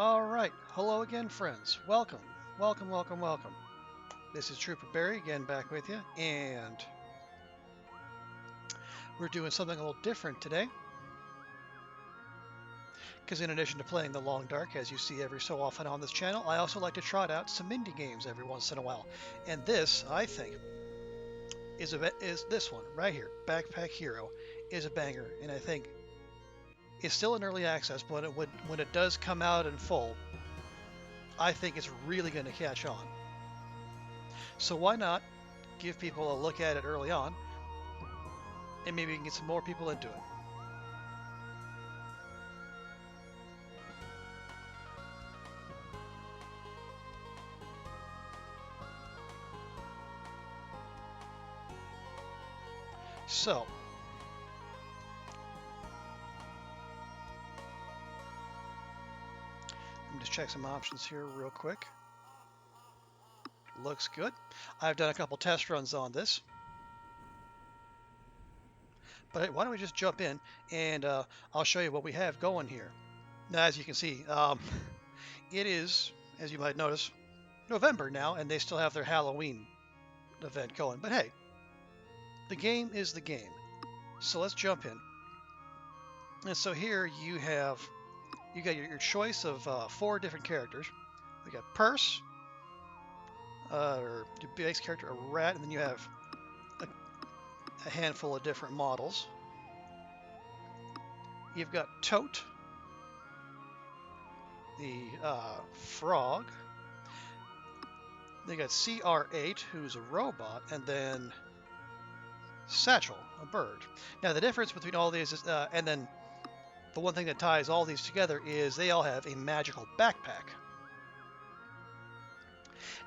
All right. Hello again, friends. Welcome. Welcome, welcome, welcome. This is Trooper Barry again back with you, and we're doing something a little different today. Because in addition to playing the Long Dark, as you see every so often on this channel, I also like to trot out some indie games every once in a while. And this, I think, is this one right here, Backpack Hero, is a banger, and I think it's still in early access, but when it does come out in full, I think it's really going to catch on. So why not give people a look at it early on, and maybe we can get some more people into it. So, let me just check some options here real quick. Looks good. I've done a couple test runs on this. But hey, why don't we just jump in and I'll show you what we have going here. Now, as you can see, it is, as you might notice, November now, and they still have their Halloween event going. But hey, the game is the game. So let's jump in. And so here you got your choice of 4 different characters. We got Purse, or your base character, a rat, and then you have a handful of different models. You've got Tote, the frog. They got CR8, who's a robot, and then Satchel, a bird. Now the difference between all these is, and then the one thing that ties all these together is they all have a magical backpack.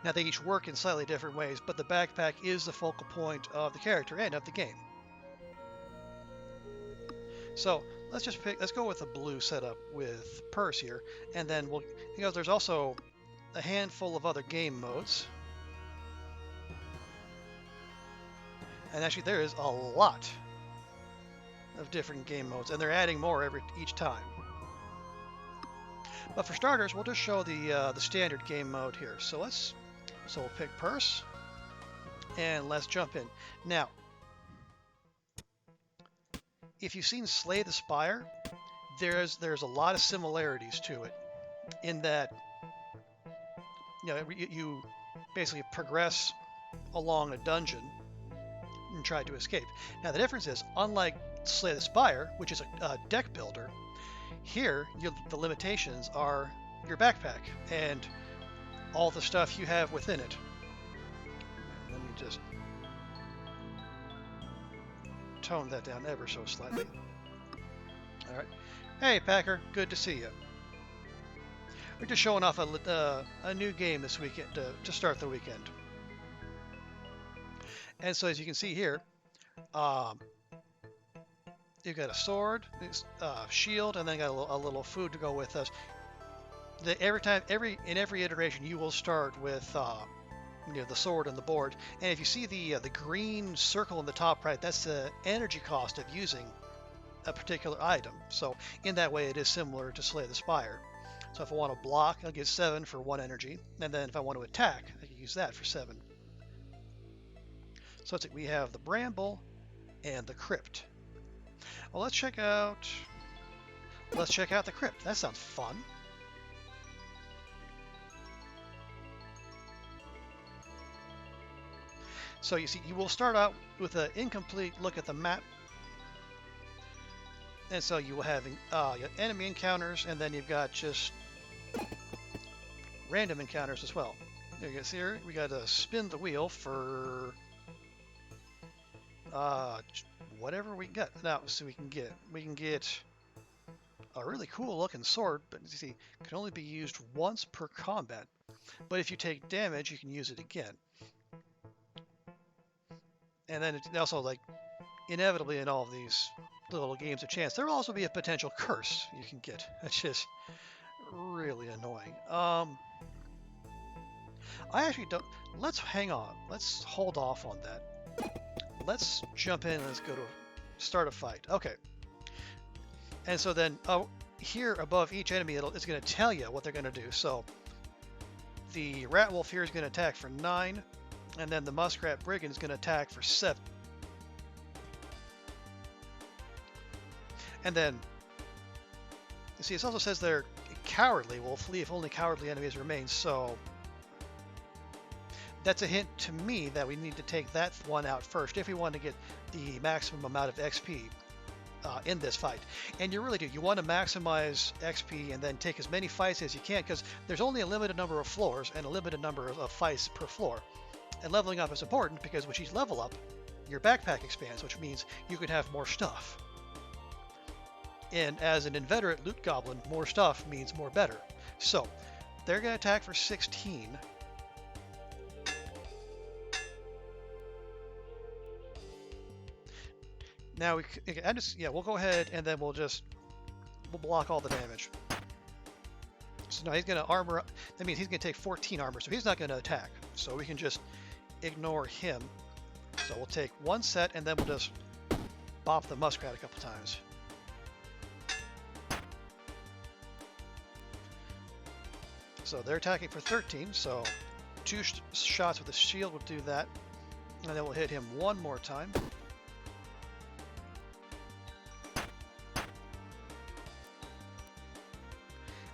Now they each work in slightly different ways, but the backpack is the focal point of the character and of the game. So let's go with the blue setup with Purse here, and then there's also a handful of other game modes. And actually there is a lot of different game modes, and they're adding more each time. But for starters, we'll just show the standard game mode here. So we'll pick Purse, and let's jump in. Now, if you've seen Slay the Spire, there's a lot of similarities to it, in that you basically progress along a dungeon and try to escape. Now the difference is, unlike Slay the Spire, which is a deck builder, here the limitations are your backpack and all the stuff you have within it. Let me just tone that down ever so slightly. All right. Hey, Packer, good to see you. We're just showing off a new game this weekend to start the weekend. And so, as you can see here, you've got a sword, shield, and then got a little food to go with us. In every iteration, you will start with the sword and the board. And if you see the green circle in the top right, that's the energy cost of using a particular item. So in that way, it is similar to Slay the Spire. So if I want to block, I'll get 7 for 1 energy, and then if I want to attack, I can use that for 7. So we have the Bramble and the Crypt. Well, let's check out the Crypt. That sounds fun. So you see, you will start out with an incomplete look at the map. And so you will have enemy encounters, and then you've got just random encounters as well. There you go. See here, we got to spin the wheel for whatever we get. Now, so we can get a really cool looking sword, but you see, it can only be used once per combat. But if you take damage, you can use it again. And then it also, inevitably in all of these little games of chance, there will also be a potential curse you can get. That's just really annoying. I actually don't. Let's hang on. Let's hold off on that. Let's jump in and let's go to start a fight. Okay. And so then, here above each enemy, it's going to tell you what they're going to do. So the Rat Wolf here is going to attack for 9, and then the Muskrat Brigand is going to attack for 7. And then, you see, it also says they're cowardly, will flee if only cowardly enemies remain, so that's a hint to me that we need to take that one out first if we want to get the maximum amount of XP in this fight. And you really do. You want to maximize XP and then take as many fights as you can, because there's only a limited number of floors and a limited number of fights per floor. And leveling up is important because with each level up, your backpack expands, which means you can have more stuff. And as an inveterate loot goblin, more stuff means more better. So they're going to attack for 16. Now we'll go ahead and then we'll block all the damage. So now he's going to armor up. That means he's going to take 14 armor, so he's not going to attack. So we can just ignore him. So we'll take one set and then we'll just bop the Muskrat a couple times. So they're attacking for 13, so 2 shots with the shield will do that. And then we'll hit him one more time.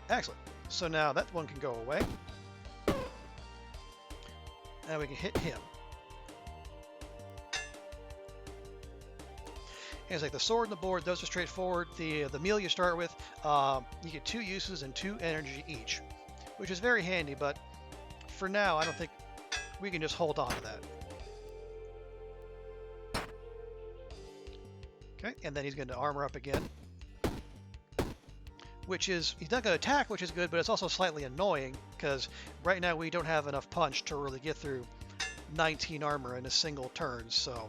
Excellent. So now that one can go away. And we can hit him. And it's like the sword and the board, those are straightforward. The meal you start with, you get 2 uses and 2 energy each, which is very handy, but for now I don't think we can just hold on to that. Okay, and then he's going to armor up again. Which is, he's not going to attack, which is good, but it's also slightly annoying, because right now we don't have enough punch to really get through 19 armor in a single turn, so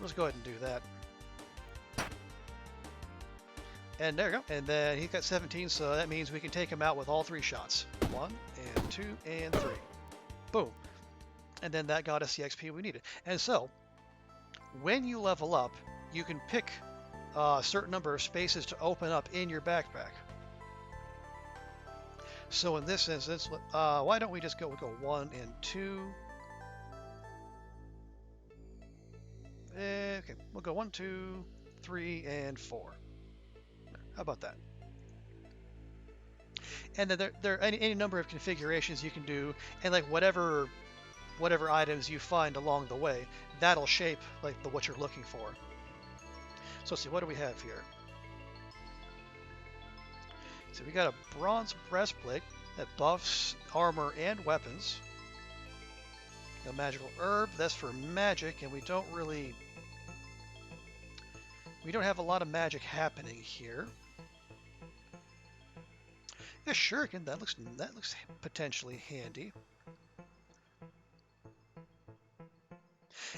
let's go ahead and do that. And there we go. And then he's got 17, so that means we can take him out with all 3 shots. 1 and 2 and 3. Boom. And then that got us the XP we needed. And so, when you level up, you can pick a certain number of spaces to open up in your backpack. So in this instance, why don't we just go 1 and 2. Okay, we'll go 1, 2, 3, and 4. How about that? And then there are any number of configurations you can do, and like whatever items you find along the way, that'll shape like what you're looking for. So let's see, what do we have here? So we got a bronze breastplate that buffs armor and weapons. A magical herb, that's for magic, and we don't have a lot of magic happening here. Yeah, shuriken, that looks potentially handy.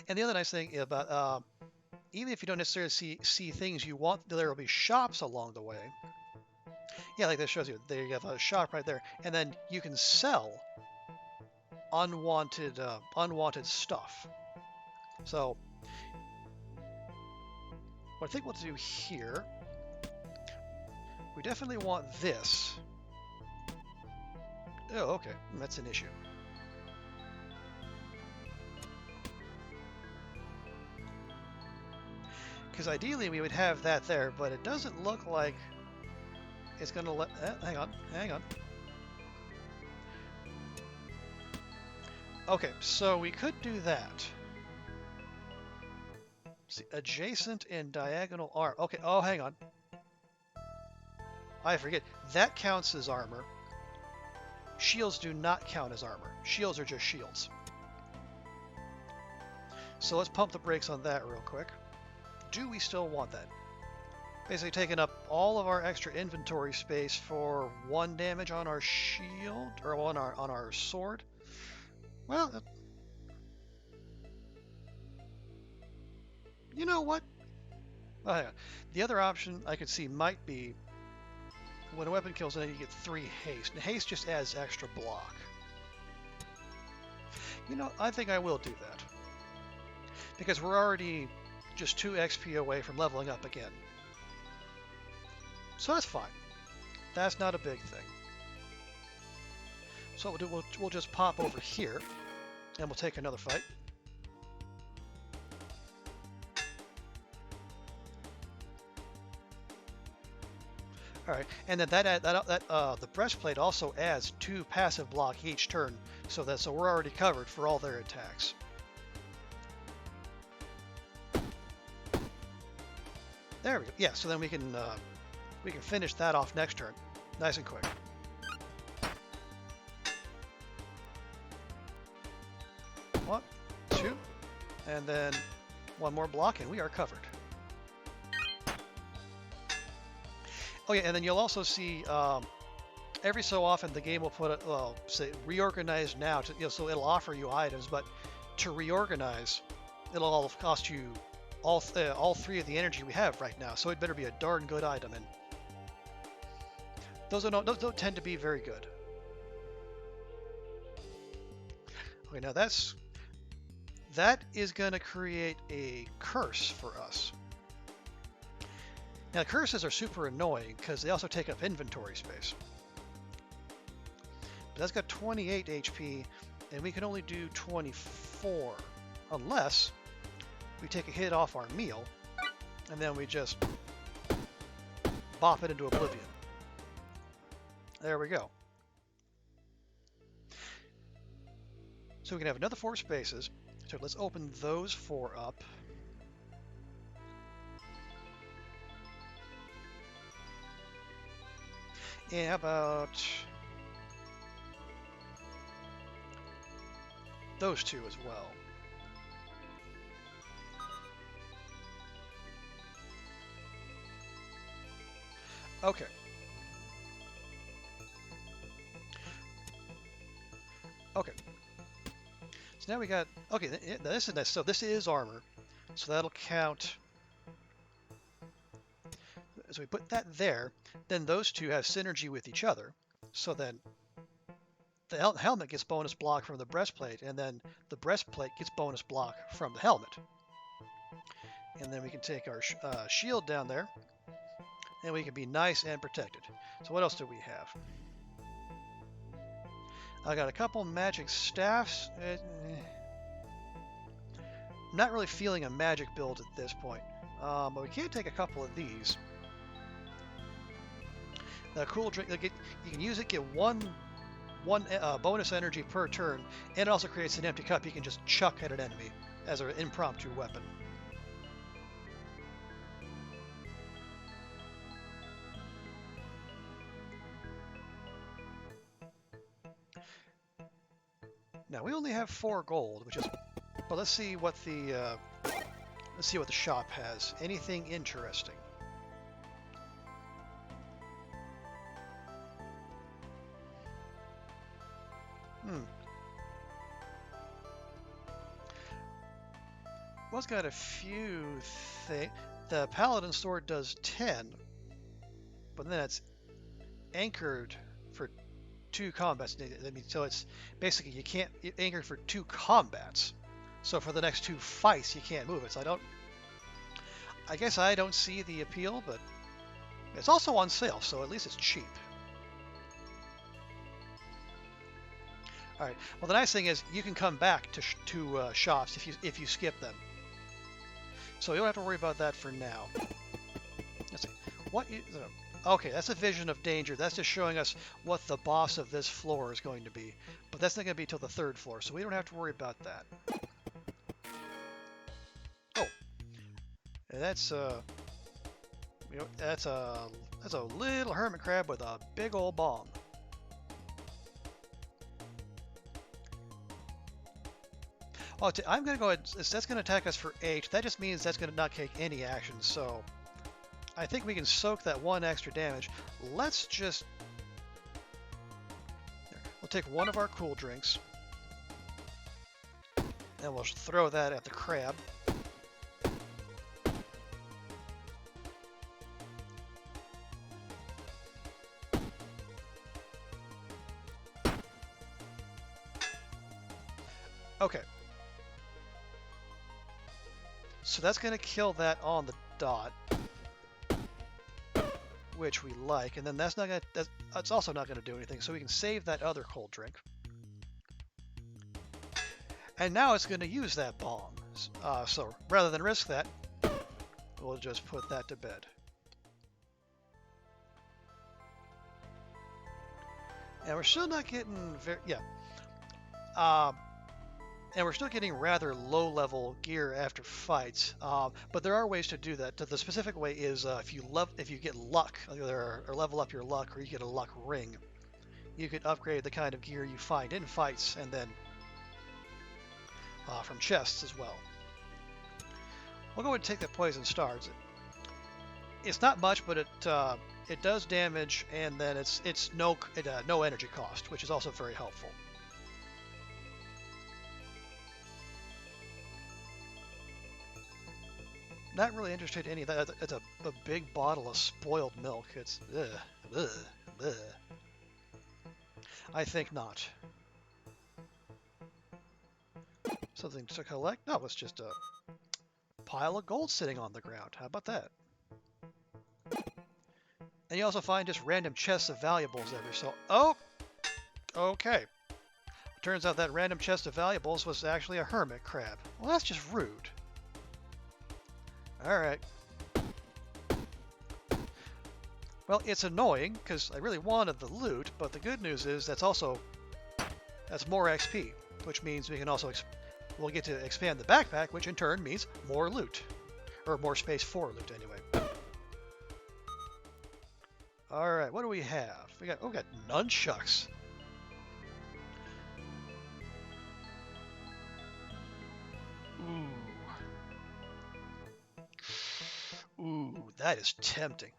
And the other nice thing about even if you don't necessarily see things you want, there will be shops along the way. Yeah, like this shows you. There you have a shop right there, and then you can sell unwanted stuff. So what I think we'll do here, we definitely want this. Oh, okay, that's an issue. Because ideally we would have that there, but it doesn't look like it's going to let... hang on. Okay, so we could do that. See, adjacent and diagonal arm. Okay, oh, hang on. I forget. That counts as armor. Shields do not count as armor. Shields are just shields. So let's pump the brakes on that real quick. Do we still want that? Basically taking up all of our extra inventory space for 1 damage on our shield, or on our sword. Well, you know what? Oh, hang on. The other option I could see might be when a weapon kills an enemy, you get 3 haste. And haste just adds extra block. You know, I think I will do that. Because we're already just 2 XP away from leveling up again. So that's fine. That's not a big thing. So what we'll do, we'll just pop over here, and we'll take another fight. All right, and then the breastplate also adds 2 passive block each turn, so we're already covered for all their attacks. There we go. Yeah, so then we can finish that off next turn, nice and quick. One, two, and then one more block, and we are covered. Oh yeah, and then you'll also see every so often the game will put say reorganize now, so it'll offer you items, but to reorganize, it'll all cost you all 3 of the energy we have right now. So it better be a darn good item, and those don't tend to be very good. Okay, now that is going to create a curse for us. Now, curses are super annoying because they also take up inventory space. But that's got 28 HP, and we can only do 24, unless we take a hit off our meal, and then we just bop it into oblivion. There we go. So we can have another 4 spaces. So let's open those 4 up. And how about those 2 as well? Okay. Okay. So now we got, okay, this is nice. So this is armor. So that'll count. So we put that there, then those 2 have synergy with each other. So then the helmet gets bonus block from the breastplate, and then the breastplate gets bonus block from the helmet. And then we can take our shield down there, and we can be nice and protected. So what else do we have? I got a couple magic staffs. I'm not really feeling a magic build at this point, but we can take a couple of these. The cool drink, you can use it, get one bonus energy per turn, and it also creates an empty cup you can just chuck at an enemy as an impromptu weapon. Now we only have 4 gold, which is, but let's see what the shop has. Anything interesting? Well, it's got a few things. The Paladin sword does 10, but then it's anchored for 2 combats. I mean, so it's basically you can't anchor for 2 combats. So for the next 2 fights, you can't move it. So I guess I don't see the appeal, but it's also on sale, so at least it's cheap. All right. Well, the nice thing is you can come back to shops if you skip them. So you don't have to worry about that for now. Let's see. What is... Okay, that's a vision of danger. That's just showing us what the boss of this floor is going to be. But that's not going to be till the 3rd floor, so we don't have to worry about that. Oh. And that's that's a little hermit crab with a big old bomb. Oh, I'm going to go ahead. That's going to attack us for 8. That just means that's going to not take any action. So I think we can soak that 1 extra damage. Let's just... We'll take one of our cool drinks. And we'll throw that at the crab. Okay. So that's going to kill that on the dot. which we like, and then that's also not gonna do anything. So we can save that other cold drink, and now it's gonna use that bong. So rather than risk that, we'll just put that to bed. And we're still not getting and we're still getting rather low-level gear after fights, but there are ways to do that. The specific way is if you get luck, or level up your luck, or you get a luck ring, you could upgrade the kind of gear you find in fights, and then from chests as well. We'll go ahead and take that poison stars. It's not much, but it does damage, and then it's no energy cost, which is also very helpful. Not really interested in any of that. It's a big bottle of spoiled milk. It's ugh. I think not. Something to collect? No, it's just a pile of gold sitting on the ground. How about that? And you also find just random chests of valuables every so... Oh! Okay. Turns out that random chest of valuables was actually a hermit crab. Well, that's just rude. Alright. Well, it's annoying, because I really wanted the loot, but the good news is that's more XP, which means we can also we'll get to expand the backpack, which in turn means more loot. Or more space for loot, anyway. Alright, what do we have? We got nunchucks. Ooh, that is tempting.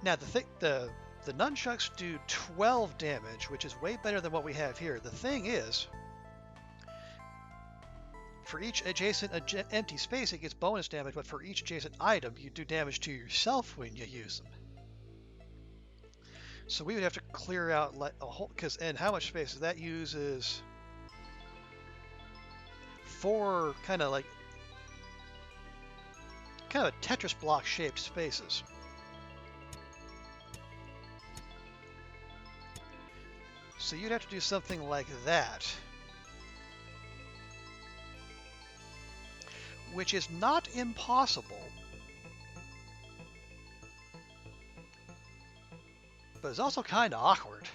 Now the nunchucks do 12 damage, which is way better than what we have here. The thing is, for each adjacent empty space, it gets bonus damage, but for each adjacent item, you do damage to yourself when you use them. So we would have to clear out a whole, and how much space that uses? 4 kind of a Tetris block shaped spaces. So you'd have to do something like that, which is not impossible, but it's also kind of awkward.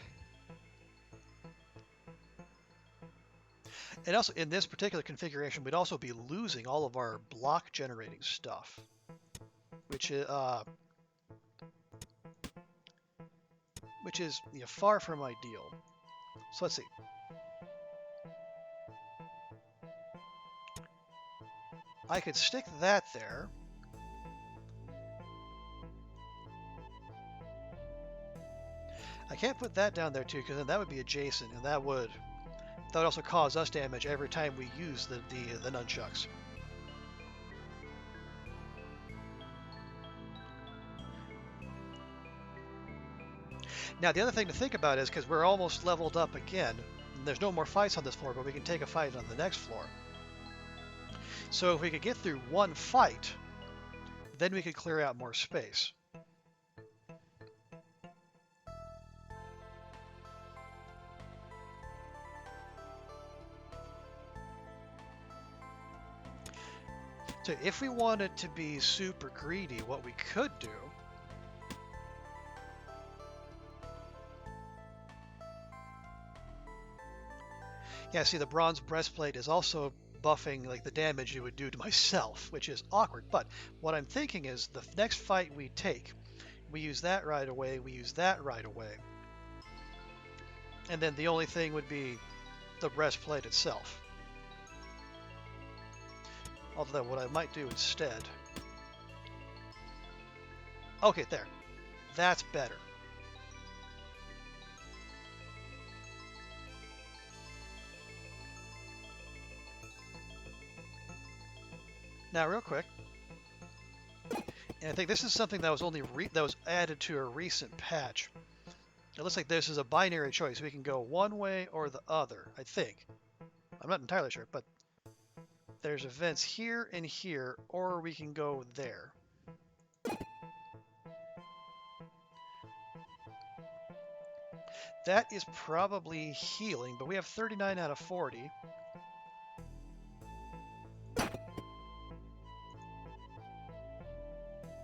And also, in this particular configuration, we'd also be losing all of our block generating stuff, which is far from ideal. So let's see. I could stick that there. I can't put that down there too, because then that would be adjacent, and that would also cause us damage every time we use the nunchucks. Now the other thing to think about is, because we're almost leveled up again, and there's no more fights on this floor, but we can take a fight on the next floor. So if we could get through one fight, then we could clear out more space. So if we wanted to be super greedy, what we could do see, the bronze breastplate is also buffing like the damage it would do to myself, which is awkward. But what I'm thinking is the next fight we take, we use that right away, we use that right away. And then the only thing would be the breastplate itself. Although what I might do instead... Okay, there. That's better. Now, real quick, and I think this is something that was added to a recent patch. It looks like this is a binary choice. We can go one way or the other, I think. I'm not entirely sure, but there's events here and here, or we can go there. That is probably healing, but we have 39 out of 40.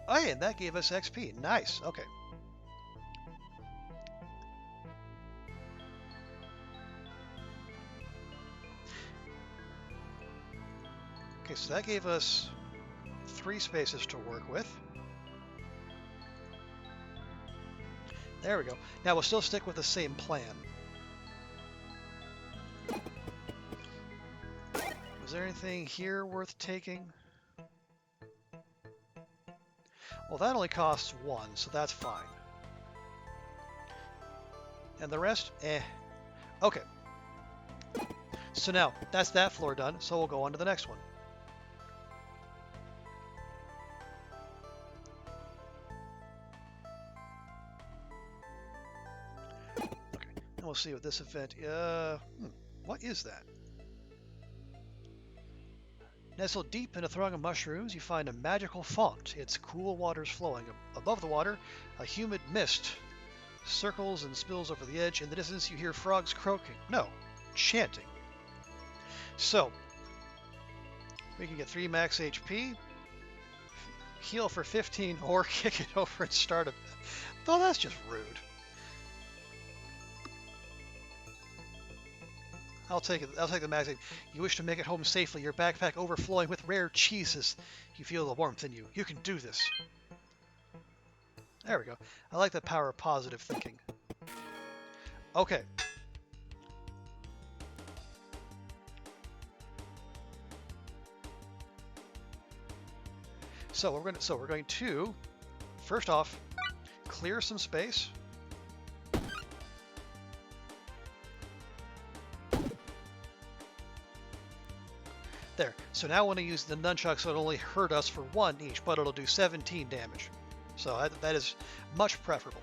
Oh, yeah, and that gave us XP. Nice. Okay. Okay, so that gave us 3 spaces to work with. There we go. Now we'll still stick with the same plan. Was there anything here worth taking? Well, that only costs 1, so that's fine. And the rest? Eh. Okay. So now, that's that floor done, so we'll go on to the next one. Okay, and we'll see what this event... what is that? Nestled deep in a throng of mushrooms, you find a magical font. Its cool waters flowing. Above the water, a humid mist circles and spills over the edge. In the distance, you hear frogs croaking. No, chanting. So, we can get 3 max HP, heal for 15, or kick it over and start a... Though that's just rude. I'll take it. I'll take the max. You wish to make it home safely. Your backpack overflowing with rare cheeses. You feel the warmth in you. You can do this. There we go. I like the power of positive thinking. Okay. So we're going to first off clear some space. There. So now I want to use the nunchucks, so it'll only hurt us for 1 each, but it'll do 17 damage. So that is much preferable.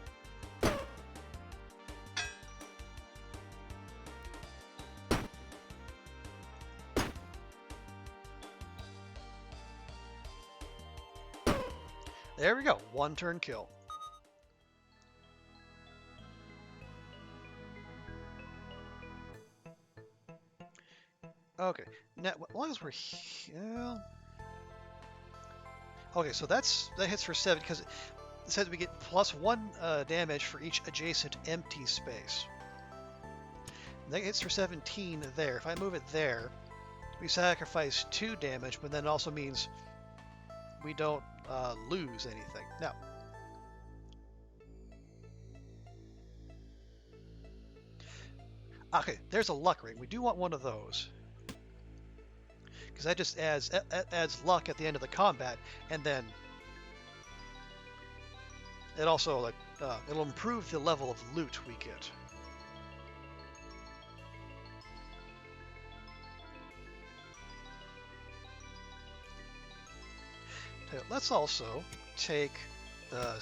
There we go. 1 turn kill. Okay, now as long as we're here... Okay, so that hits for 7 because it says we get +1 damage for each adjacent empty space. That hits for 17 there. If I move it there, we sacrifice 2 damage, but then it also means we don't lose anything. Now, okay, there's a luck ring. We do want one of those, because that just adds luck at the end of the combat, and then it also like it'll improve the level of loot we get. Let's also take the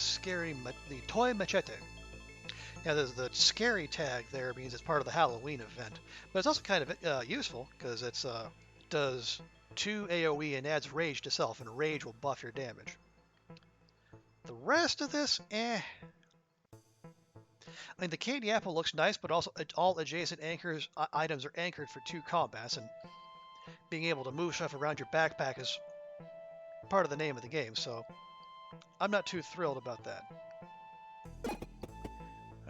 toy machete. Now, the scary tag there means it's part of the Halloween event, but it's also kind of useful because it's does 2 AoE and adds rage to self, and rage will buff your damage. The rest of this, eh. I mean, the candy apple looks nice, but also all adjacent items are anchored for 2 combats, and being able to move stuff around your backpack is part of the name of the game, so I'm not too thrilled about that.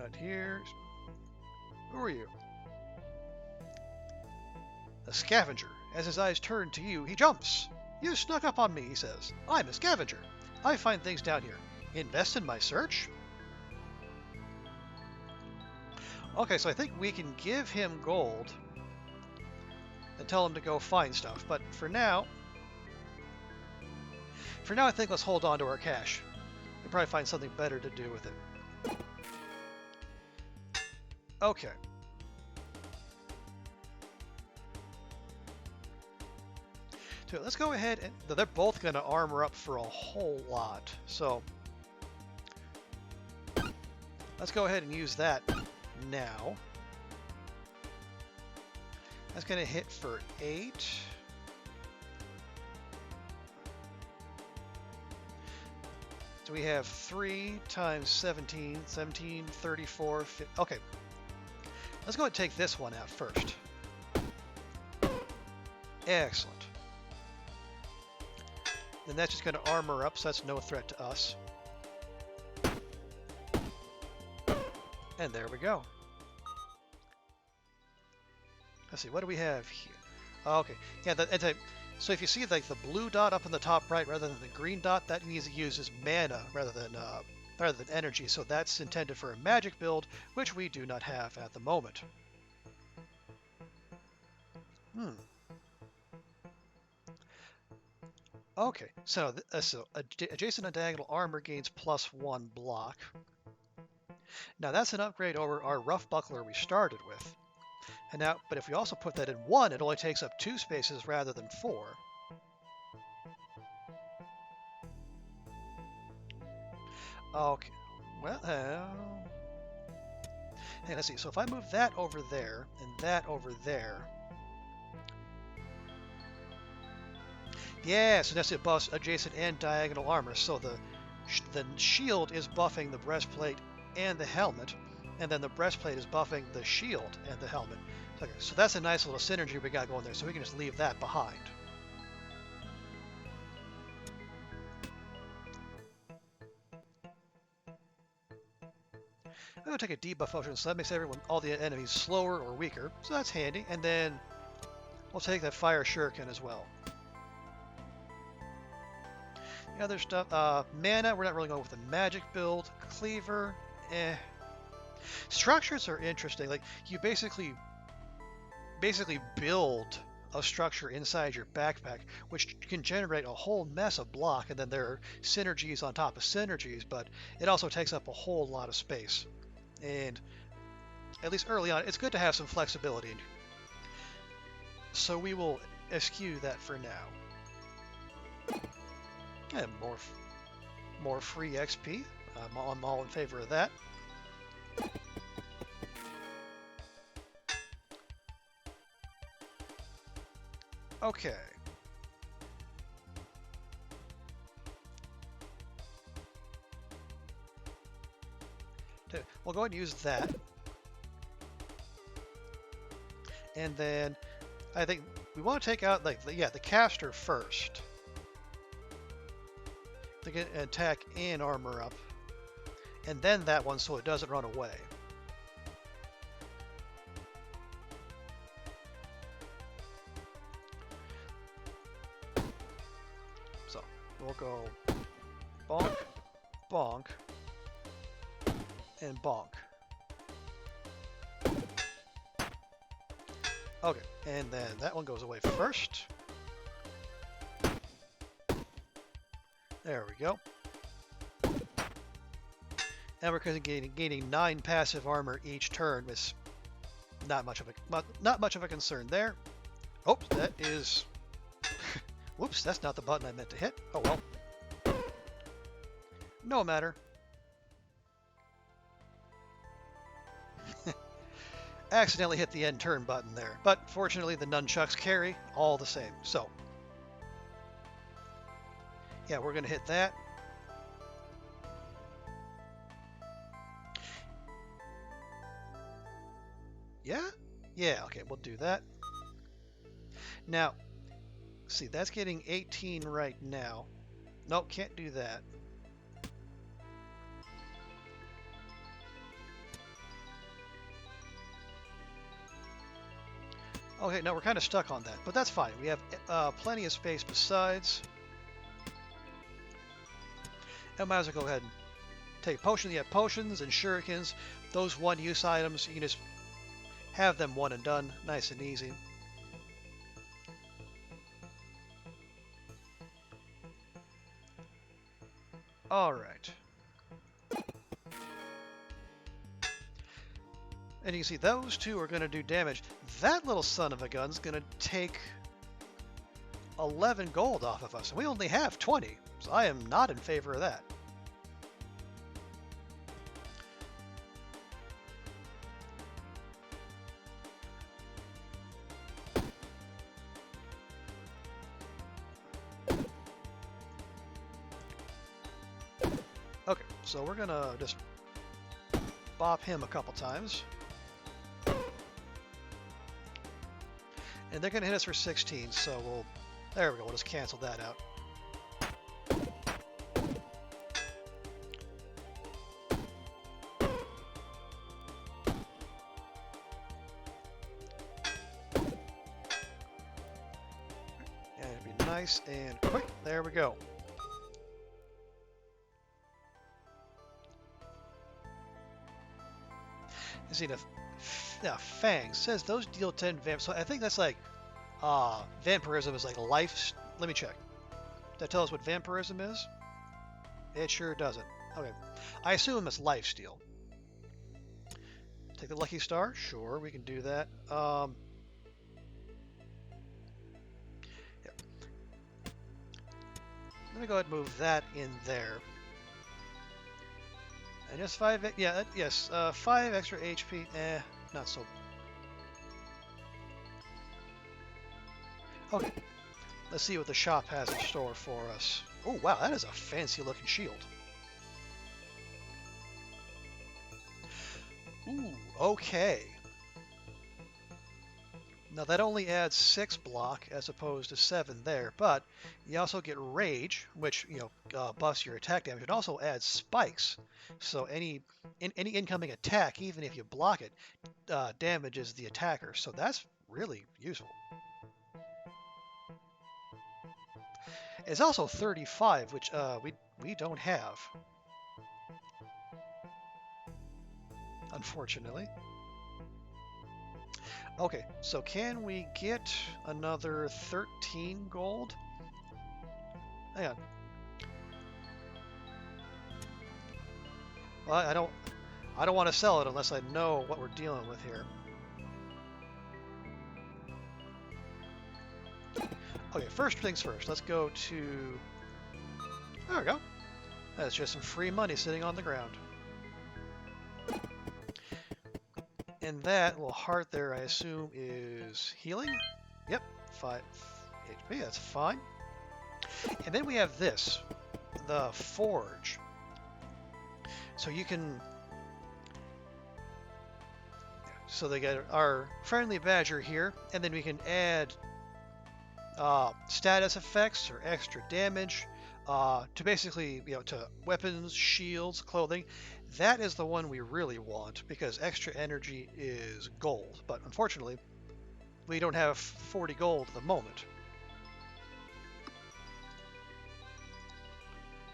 Out here, who are you? A scavenger. As his eyes turn to you, he jumps. You snuck up on me, he says. I'm a scavenger. I find things down here. Invest in my search? Okay, so I think we can give him gold and tell him to go find stuff, but for now I think let's hold on to our cash. We'll probably find something better to do with it. Okay. So let's go ahead and they're both going to armor up for a whole lot. So Let's go ahead and use that now. That's going to hit for 8. So we have 3 times 17, 17, 34, 50. Okay. Let's go ahead and take this one out first. Excellent. Then that's just going to armor up, so that's no threat to us. And there we go. Let's see, what do we have here? Oh, okay, yeah, so if you see like the blue dot up in the top right rather than the green dot, that means it uses mana rather than energy. So that's intended for a magic build, which we do not have at the moment. Okay, so adjacent and diagonal armor gains +1 block. Now that's an upgrade over our rough buckler we started with. And now, but if we also put that in 1, it only takes up 2 spaces rather than 4. Okay, well, hey, let's see. So if I move that over there and that over there, yeah, so that's it buffs adjacent and diagonal armor. So the shield is buffing the breastplate and the helmet, and then the breastplate is buffing the shield and the helmet. Okay, so that's a nice little synergy we got going there, so we can just leave that behind. I'm going to take a debuff potion, so that makes all the enemies slower or weaker, so that's handy. And then we'll take that fire shuriken as well. The other stuff, mana, we're not really going with the magic build. Cleaver, Structures are interesting. Like, you basically build a structure inside your backpack, which can generate a whole mess of block, and then there are synergies on top of synergies, but it also takes up a whole lot of space. And at least early on, it's good to have some flexibility. So we will eschew that for now. And more free XP. I'm all in favor of that. Okay. We'll go ahead and use that. And then I think we want to take out the caster first. To get an attack and armor up. And then that one so it doesn't run away. So we'll go bonk, bonk, and bonk. Okay, and then that one goes away first. There we go. And we're going to gaining 9 passive armor each turn. It's not much of a concern there. Oh, that is. Whoops, that's not the button I meant to hit. Oh well. No matter. Accidentally hit the end turn button there, but fortunately the nunchucks carry all the same. So, yeah, we're going to hit that. Yeah? Yeah, okay, we'll do that. Now, see, that's getting 18 right now. Nope, can't do that. Okay, no, we're kind of stuck on that, but that's fine. We have plenty of space besides. And might as well go ahead and take potions. You have potions and shurikens. Those one-use items, you can just have them one and done. Nice and easy. Alright. And you can see those two are going to do damage. That little son of a gun's going to take 11 gold off of us. And we only have 20. So I am not in favor of that. Okay, so we're gonna just bop him a couple times. And they're gonna hit us for 16, so there we go, we'll just cancel that out. And it'd be nice and quick. There we go. You see the Fang says those deal 10 vamp. So I think that's like vampirism is like life. Let me check. Does that tell us what vampirism is? It sure doesn't. Okay. I assume it's lifesteal. Take the lucky star? Sure, we can do that. Yeah. Let me go ahead and move that in there. And just 5, yeah, yes, 5 extra HP, not so. Okay, let's see what the shop has in store for us. Oh, wow, that is a fancy looking shield. Ooh, okay. Now that only adds 6 block as opposed to 7 there, but you also get rage, which buffs your attack damage. It also adds spikes, so any incoming attack, even if you block it, damages the attacker. So that's really useful. It's also 35, which we don't have, unfortunately. Okay, so can we get another 13 gold? Hang on. Well, I don't want to sell it unless I know what we're dealing with here. Okay, first things first. Let's go to. There we go. That's just some free money sitting on the ground. And that little heart there, I assume, is healing. Yep, 5 HP. That's fine. And then we have this, the Forge. So you can. So they get our friendly badger here, and then we can add status effects or extra damage to basically, to weapons, shields, clothing. That is the one we really want because extra energy is gold. But unfortunately, we don't have 40 gold at the moment.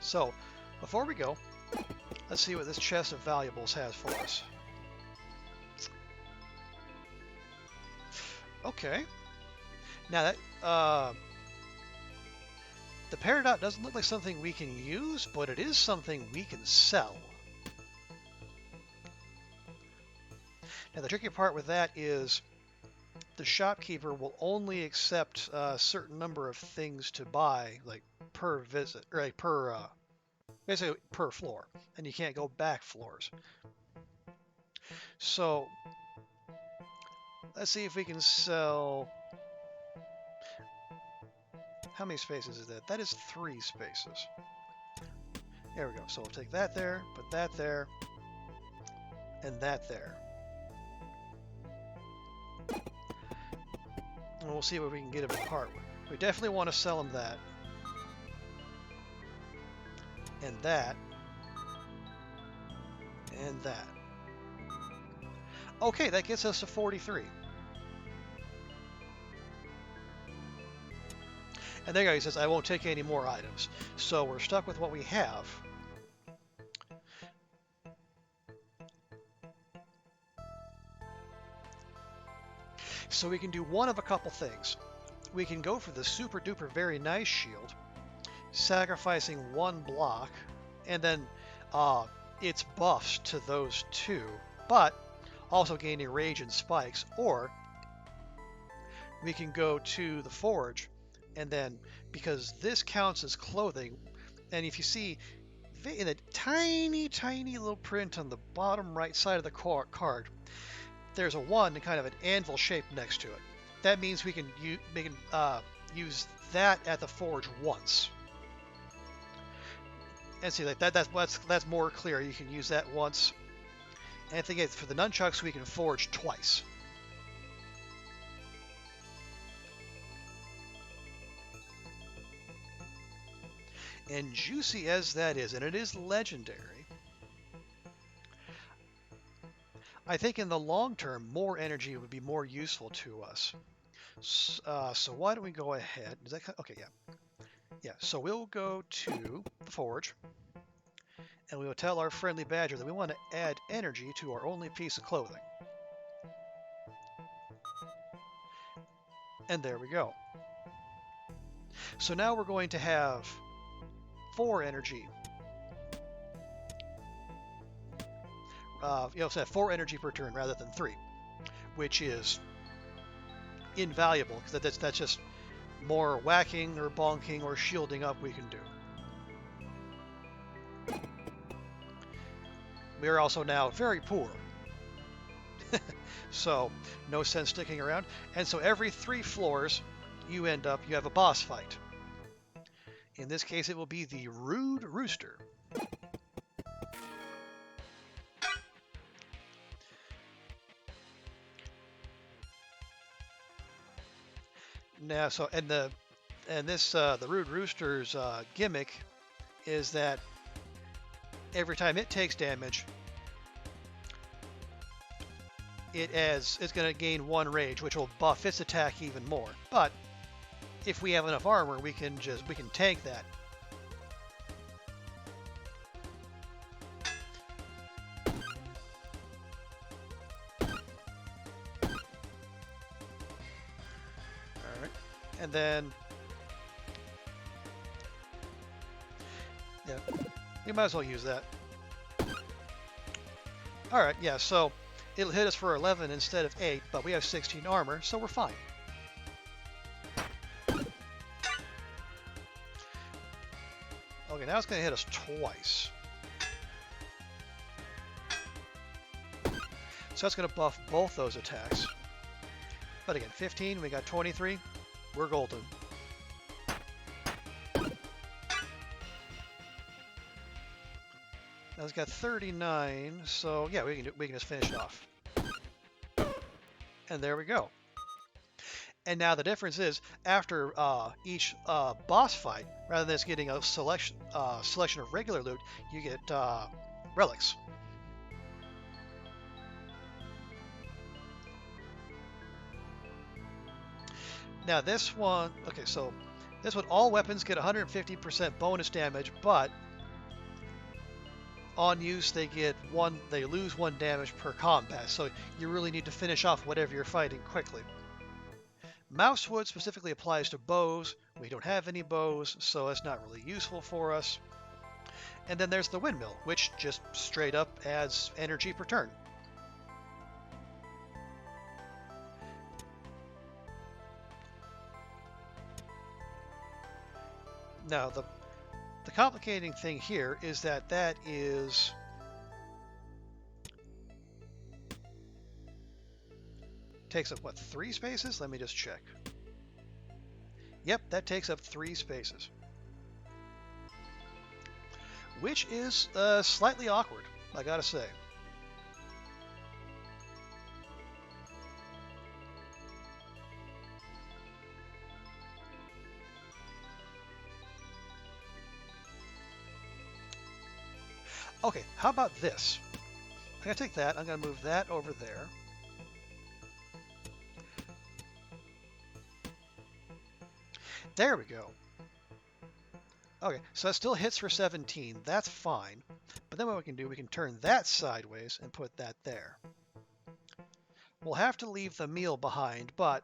So before we go, let's see what this chest of valuables has for us. Okay. Now that the Peridot doesn't look like something we can use, but it is something we can sell. Now the tricky part with that is the shopkeeper will only accept a certain number of things to buy, like per visit, or like basically per floor, and you can't go back floors. So let's see if we can sell. How many spaces is that? That is 3 spaces. There we go. So we'll take that there, put that there, and that there. And we'll see what we can get him apart with. We definitely want to sell him that. And that. And that. Okay, that gets us to 43. And there you go, he says, I won't take any more items. So we're stuck with what we have. So we can do one of a couple things. We can go for the super duper very nice shield, sacrificing 1 block, and then it's buffs to those 2, but also gaining rage and spikes. Or we can go to the Forge, and then because this counts as clothing, and if you see in a tiny little print on the bottom right side of the card, there's a 1 and kind of an anvil shape next to it. That means we can use that at the Forge once. And see, like that's more clear. You can use that once. And I think it's for the nunchucks we can forge twice. And juicy as that is, and it is legendary, I think in the long term, more energy would be more useful to us. So why don't we go ahead? Is that okay? Yeah, yeah. So we'll go to the forge, and we will tell our friendly badger that we want to add energy to our only piece of clothing. And there we go. So now we're going to have 4 energy. So 4 energy per turn rather than 3, which is invaluable because that's just more whacking or bonking or shielding up we can do. We are also now very poor. So no sense sticking around. And so every 3 floors you have a boss fight. In this case it will be the Rude Rooster. Now the Rude Rooster's gimmick is that every time it takes damage, it's going to gain 1 rage, which will buff its attack even more. But if we have enough armor, we can tank that. All right, and then yeah, we might as well use that. All right, yeah, so it'll hit us for 11 instead of 8, but we have 16 armor, so we're fine. Okay, now it's going to hit us twice. So that's going to buff both those attacks. But again, 15, we got 23, we're golden. Now it's got 39, so yeah, we can just finish it off. And there we go. And now the difference is, after each boss fight, rather than just getting a selection of regular loot, you get relics. Now this one, okay, so this one, all weapons get 150% bonus damage, but on use they lose 1 damage per combat, so you really need to finish off whatever you're fighting quickly. Mousewood specifically applies to bows. We don't have any bows, so it's not really useful for us. And then there's the windmill, which just straight up adds energy per turn. Now, the complicating thing here is that is takes up, what, 3 spaces? Let me just check. Yep, that takes up 3 spaces. Which is slightly awkward, I gotta say. Okay, how about this? I'm gonna take that, I'm gonna move that over there. There we go. Okay, so that still hits for 17. That's fine. But then what we can do, we can turn that sideways and put that there. We'll have to leave the meal behind, but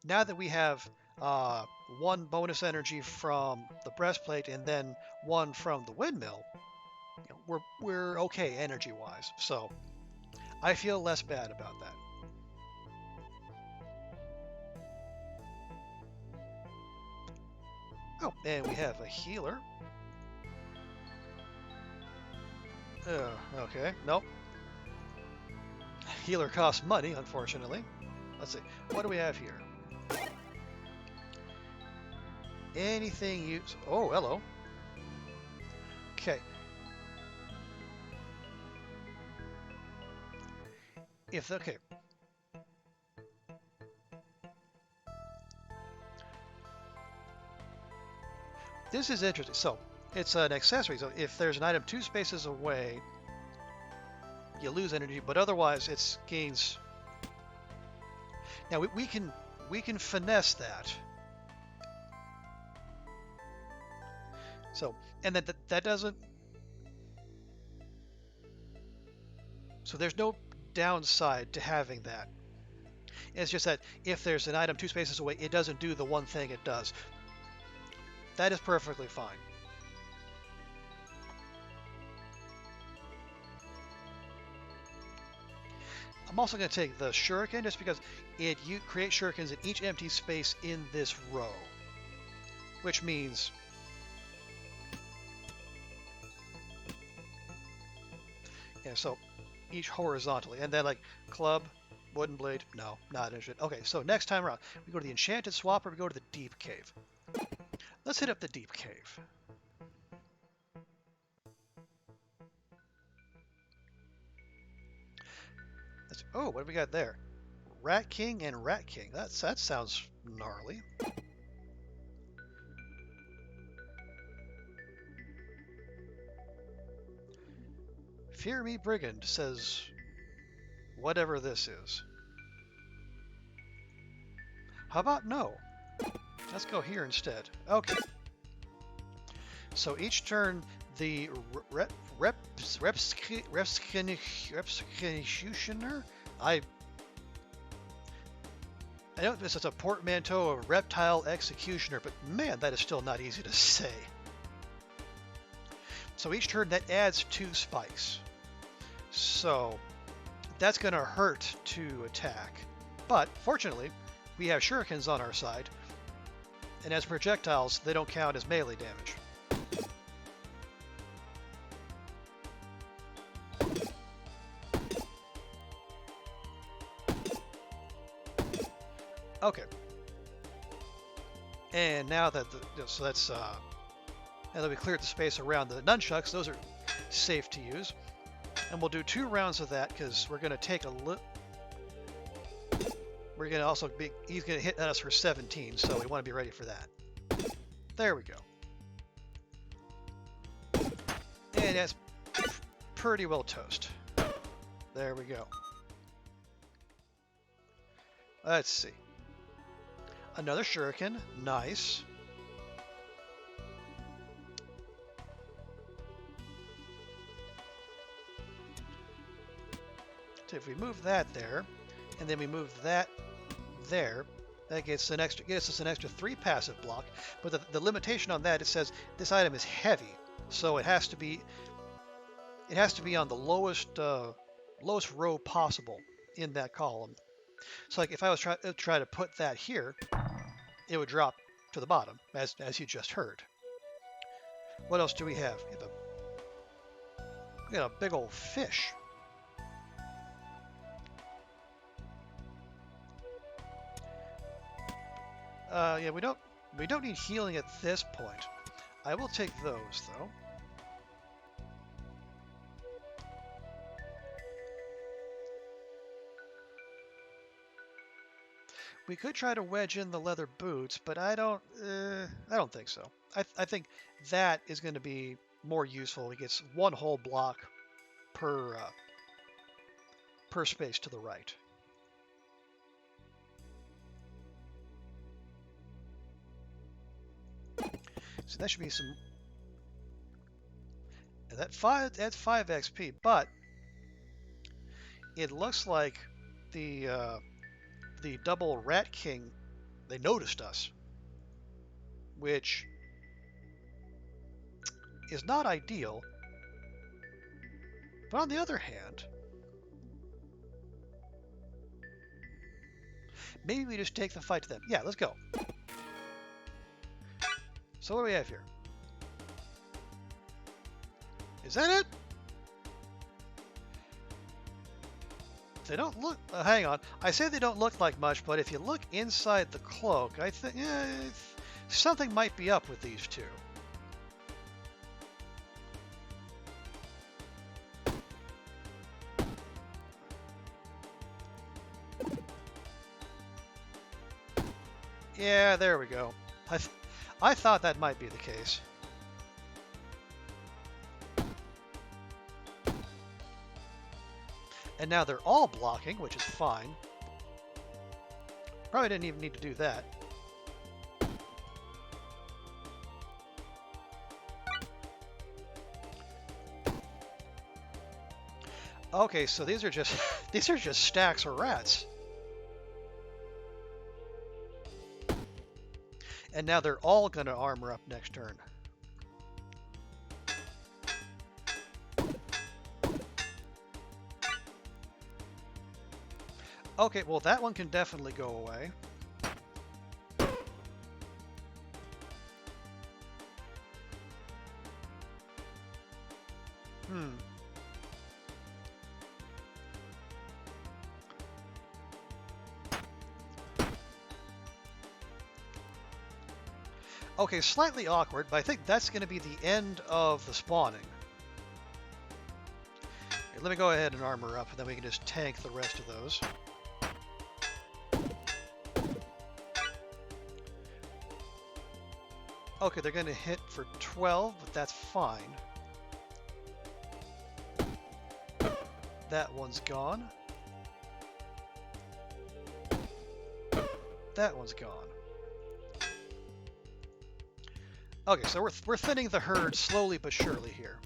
now that we have 1 bonus energy from the breastplate and then 1 from the windmill, we're okay energy-wise. So I feel less bad about that. Oh, and we have a healer. Okay, nope. Healer costs money, unfortunately. Let's see, what do we have here? Anything you... Oh, hello. Okay. Okay. This is interesting. So it's an accessory. So if there's an item 2 spaces away, you lose energy, but otherwise it gains. Now we can finesse that. So, and that doesn't. So there's no downside to having that. It's just that if there's an item 2 spaces away, it doesn't do the one thing it does. That is perfectly fine. I'm also going to take the shuriken just because you create shurikens in each empty space in this row, which means so each horizontally, and then like club, wooden blade, no, not interested. Okay, so next time around, we go to the enchanted swamp or we go to the deep cave. Let's hit up the deep cave. Oh, what do we got there? Rat King and Rat King. That sounds gnarly. Fear Me Brigand says whatever this is. How about no? Let's go here instead. Okay. So each turn, the Repskenishutioner? I know this is a portmanteau of reptile executioner, but man, that is still not easy to say. So each turn that adds 2 spikes. So that's going to hurt to attack. But fortunately, we have shurikens on our side. And as projectiles, they don't count as melee damage. Okay. And now that so that's now that we cleared the space around the nunchucks, those are safe to use. And we'll do 2 rounds of that because we're going to take a little. We're going to also be. He's going to hit us for 17, so we want to be ready for that. There we go. And that's pretty well toast. There we go. Let's see. Another shuriken. Nice. So if we move that there, and then we move that there, that gets us an extra 3 passive block. But the limitation on that, it says this item is heavy, so it has to be on the lowest row possible in that column. So like if I was try to put that here, it would drop to the bottom, as you just heard. What else do we have? We got a big old fish. Yeah, we don't need healing at this point. I will take those though. We could try to wedge in the leather boots, but I don't think so. I think that is going to be more useful. It gets 1 whole block per space to the right. So that should be some. That's 5 XP, but it looks like the double Rat King, they noticed us, which is not ideal. But on the other hand, maybe we just take the fight to them. Yeah, let's go. So what do we have here? Is that it? They don't look. Hang on. I say they don't look like much, but if you look inside the cloak, I think something might be up with these two. Yeah, there we go. I thought that might be the case. And now they're all blocking, which is fine. Probably didn't even need to do that. Okay, so these are just these are just stacks of rats. And now they're all going to armor up next turn. Okay, well that one can definitely go away. Okay, slightly awkward, but I think that's going to be the end of the spawning. Here, let me go ahead and armor up, and then we can just tank the rest of those. Okay, they're going to hit for 12, but that's fine. That one's gone. That one's gone. Okay, so we're thinning the herd slowly but surely here.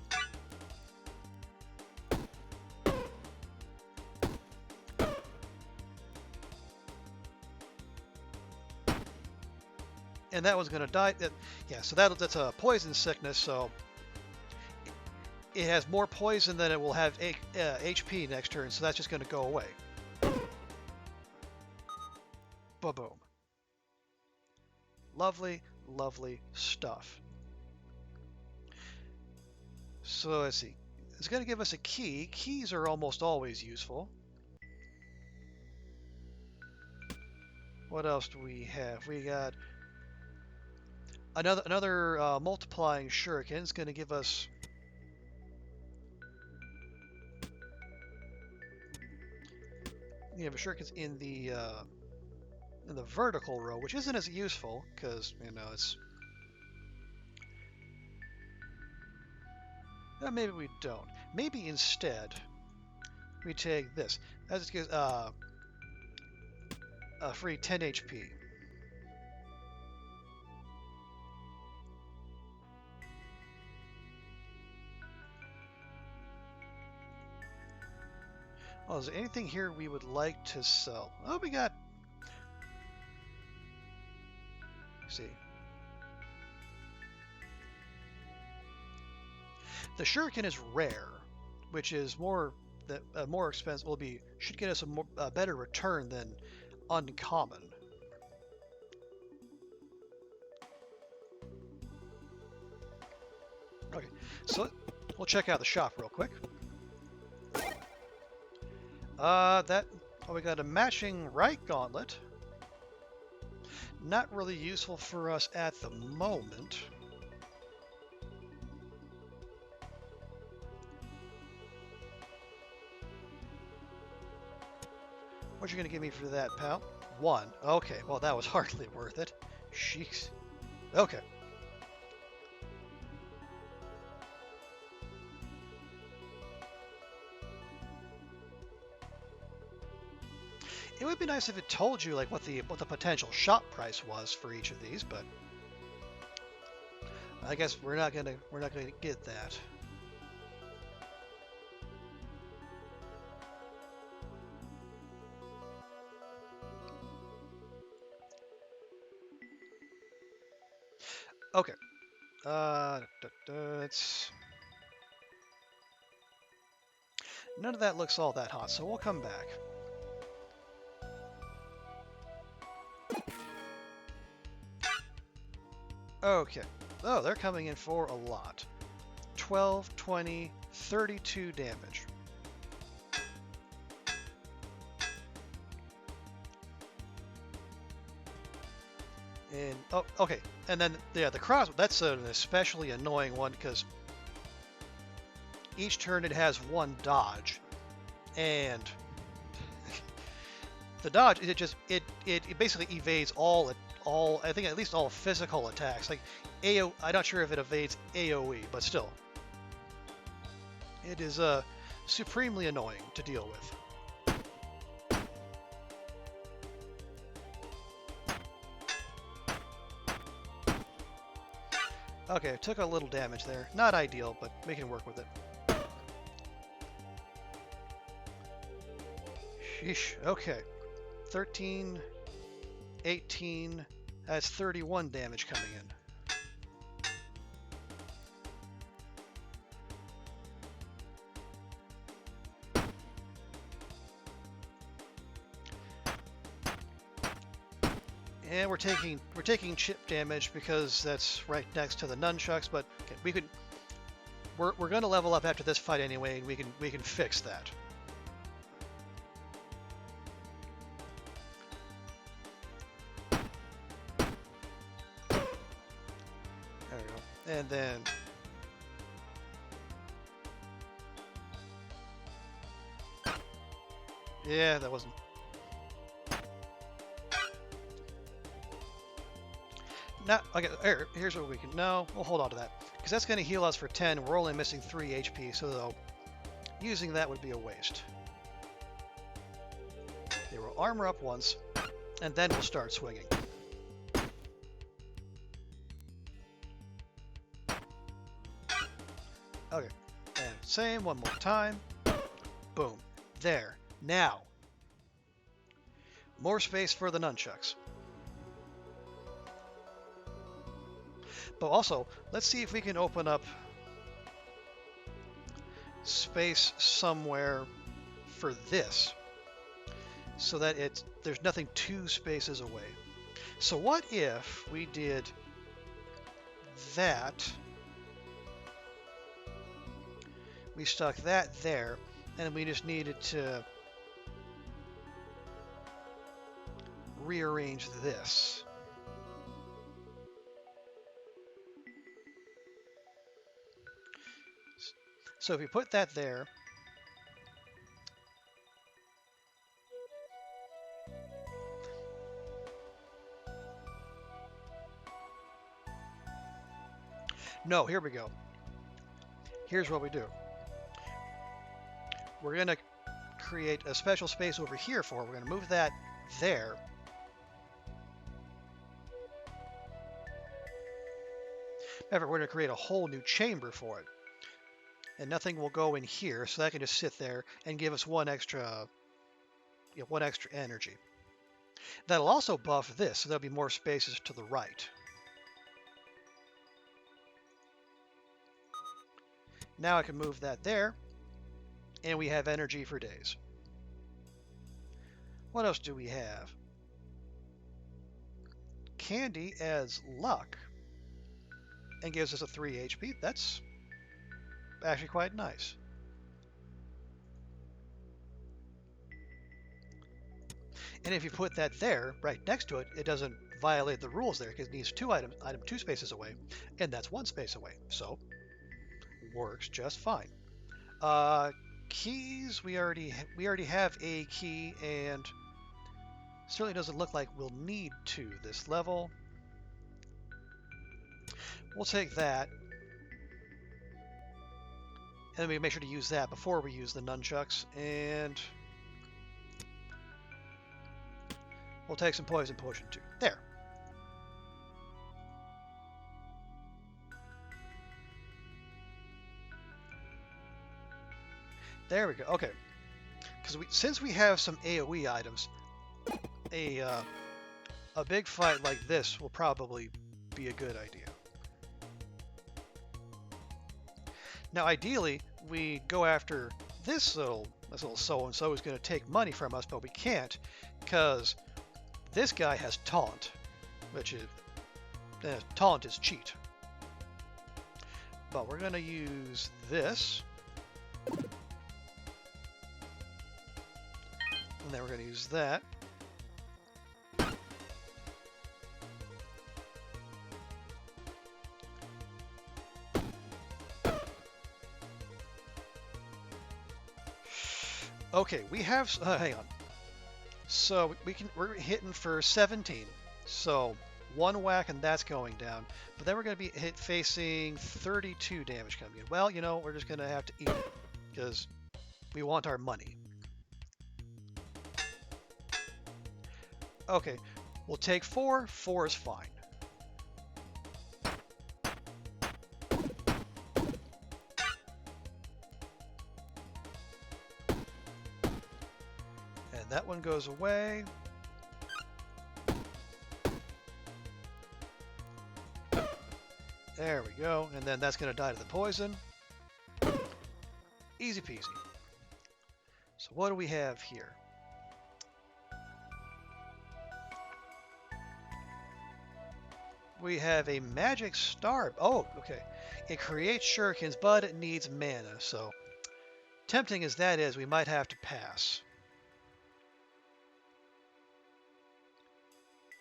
And that one's going to die. Yeah, so that's a poison sickness, so it has more poison than it will have HP next turn, so that's just going to go away. Ba-boom. Lovely, lovely stuff. So let's see. It's going to give us a key. Keys are almost always useful. What else do we have? We got another multiplying shuriken. Is going to give us shurikens in the vertical row, which isn't as useful because it's. Maybe we don't. Maybe instead we take this. That just gives a free 10 HP. Oh, is there anything here we would like to sell? Oh, we got. Let's see. The shuriken is rare, which is more expensive. Should get us a better return than uncommon. Okay, so we'll check out the shop real quick. We got a matching right gauntlet. Not really useful for us at the moment. What you gonna give me for that, pal? 1. Okay, well that was hardly worth it. Jeez. Okay. It would be nice if it told you like what the potential shop price was for each of these, but I guess we're not gonna get that. Okay. It's none of that looks all that hot, so we'll come back. Okay. Oh, they're coming in for a lot. 12, 20, 32 damage. And oh, okay. And then the cross. That's an especially annoying one because each turn it has one dodge, and the dodge it basically evades all all, I think at least all physical attacks. Like I'm not sure if it evades AoE, but still. It is supremely annoying to deal with. Okay, took a little damage there. Not ideal, but we can work with it. Sheesh, okay. 13, 18, that's 31 damage coming in. And we're taking chip damage because that's right next to the nunchucks, but okay, we're going to level up after this fight anyway, and we can fix that. There we go. And then yeah, that wasn't. Now, okay, here's what we can. No, we'll hold on to that because that's going to heal us for 10. We're only missing 3 HP, so using that would be a waste. Okay, we'll armor up once, and then we'll start swinging. Okay, and same one more time. Boom. There. Now, more space for the nunchucks. But also, let's see if we can open up space somewhere for this so that there's nothing 2 spaces away. So what if we did that, we stuck that there, and we just needed to rearrange this. So if we put that there, no, here we go. Here's what we do. We're going to create a special space over here for it. We're going to move that there. However, we're going to create a whole new chamber for it. And nothing will go in here, so that can just sit there and give us one extra energy. That'll also buff this, so there'll be more spaces to the right. Now I can move that there, and we have energy for days. What else do we have? Candy adds luck and gives us a 3 HP. That's actually quite nice. And if you put that there, right next to it, it doesn't violate the rules there because it needs 2 item 2 spaces away, and that's 1 space away. So, works just fine. Keys, we already have a key, and certainly doesn't look like we'll need to this level. We'll take that. And then we make sure to use that before we use the nunchucks, and we'll take some poison potion too. There. There we go. Okay. Because since we have some AoE items, a big fight like this will probably be a good idea. Now, ideally, we go after this little so-and-so who's going to take money from us, but we can't because this guy has taunt, which is taunt is cheat. But we're going to use this, and then we're going to use that. Okay, we have, hang on. So we're hitting for 17. So one whack and that's going down. But then we're going to be facing 32 damage coming in. Well, you know, we're just going to have to eat it because we want our money. Okay, we'll take 4. 4 is fine. And that one goes away. There we go. And then that's going to die to the poison. Easy peasy. So what do we have here? We have a magic star. Oh, okay. It creates shurikens, but it needs mana. So tempting as that is, we might have to pass.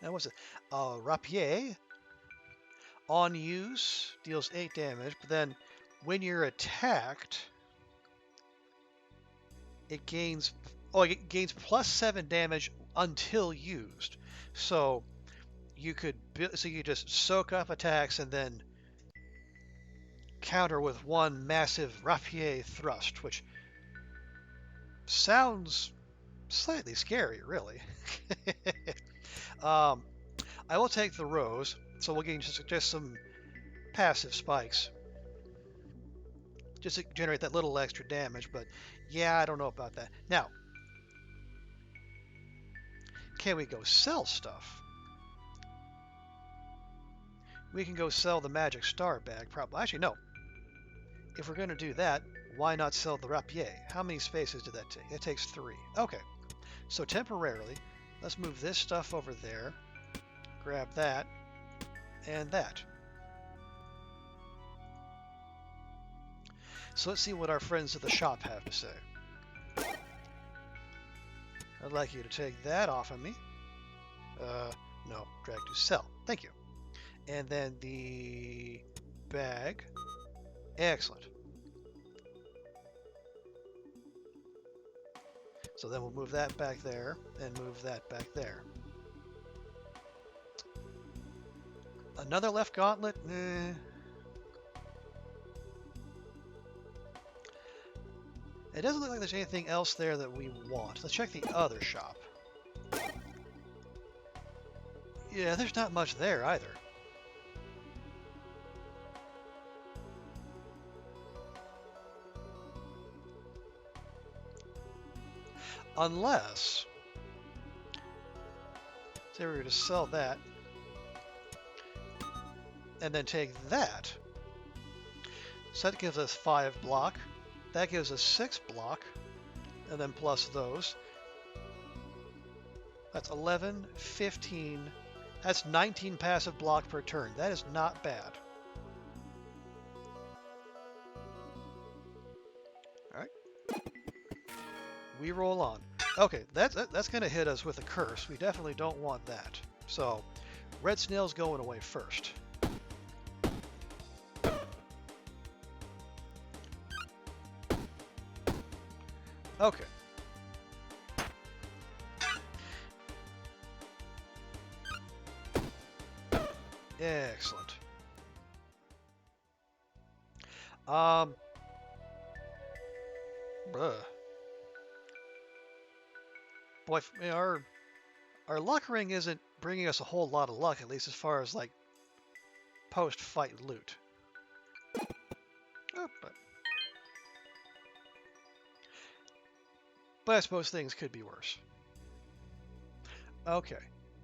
Now what's it? Rapier. On use, deals 8 damage, but then when you're attacked, it gains plus 7 damage until used. So you just soak up attacks and then counter with one massive rapier thrust, which sounds slightly scary, really. I will take the rose. So we'll gain just some passive spikes. Just to generate that little extra damage, but yeah, I don't know about that. Now, can we go sell stuff? We can go sell the magic star bag, probably. Actually, no. If we're going to do that, why not sell the rapier? How many spaces did that take? It takes 3. Okay. So temporarily, let's move this stuff over there. Grab that. And that. So let's see what our friends at the shop have to say. I'd like you to take that off of me. No, drag to sell. Thank you. And then the bag. Excellent. So then we'll move that back there and move that back there. Another left gauntlet? Nah. It doesn't look like there's anything else there that we want. Let's check the other shop. Yeah, there's not much there either. Unless, say we were to sell that, and then take that. So that gives us 5 block. That gives us 6 block. And then plus those. That's 11, 15. That's 19 passive block per turn. That is not bad. Alright. We roll on. Okay, that's going to hit us with a curse. We definitely don't want that. So, red snail's going away first. Okay. Excellent. Boy, our luck ring isn't bringing us a whole lot of luck, at least as far as like post-fight loot. Oh, but I suppose things could be worse. Okay.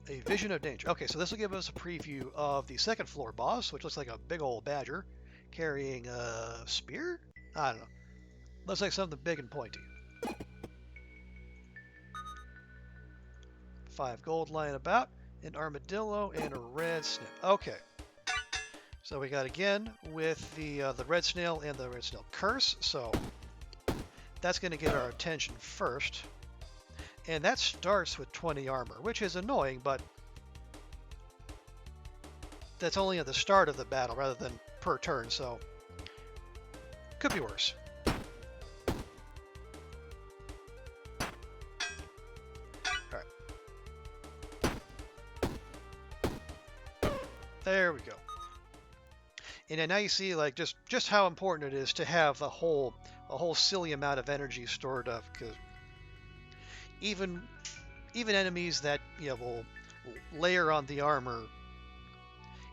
A vision of danger. Okay, so this will give us a preview of the second floor boss, which looks like a big old badger carrying a spear? I don't know. Looks like something big and pointy. 5 gold lying about, an armadillo, and a red snail. Okay. So we got again with the red snail and the red snail curse. So that's going to get our attention first. And that starts with 20 armor, which is annoying, but that's only at the start of the battle rather than per turn, so could be worse. Alright. There we go. And then now you see like just how important it is to have a whole silly amount of energy stored up, because even enemies that will layer on the armor,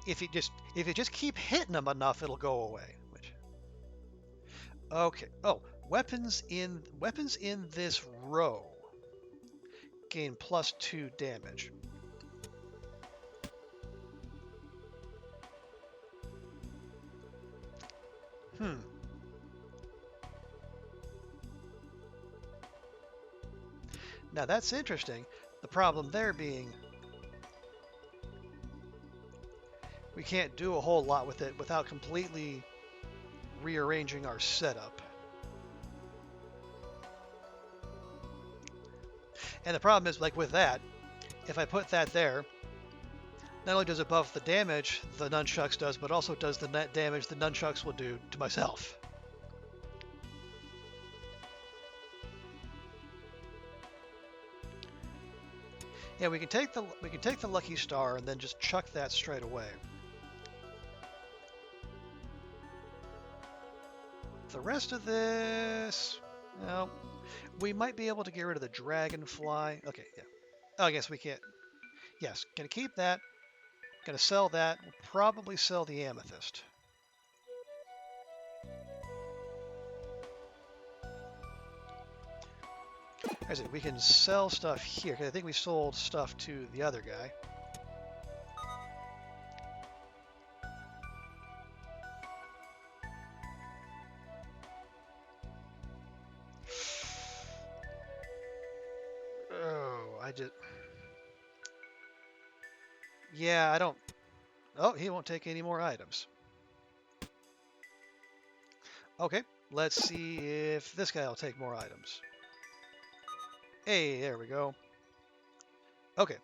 if you just keep hitting them enough, it'll go away. Okay. Oh, weapons in this row gain +2 damage. Now that's interesting. The problem there being we can't do a whole lot with it without completely rearranging our setup. And the problem is, like with that, if I put that there, not only does it buff the damage the nunchucks does, but also does the net damage the nunchucks will do to myself. Yeah, we can take the lucky star and then just chuck that straight away. The rest of this, well, we might be able to get rid of the dragonfly. Okay, yeah. Oh, I guess we can't. Yes, gonna keep that. Gonna sell that. We'll probably sell the amethyst. I see, we can sell stuff here, because I think we sold stuff to the other guy. Yeah, I don't... Oh, he won't take any more items. Okay, let's see if this guy will take more items. Hey, there we go. Okay.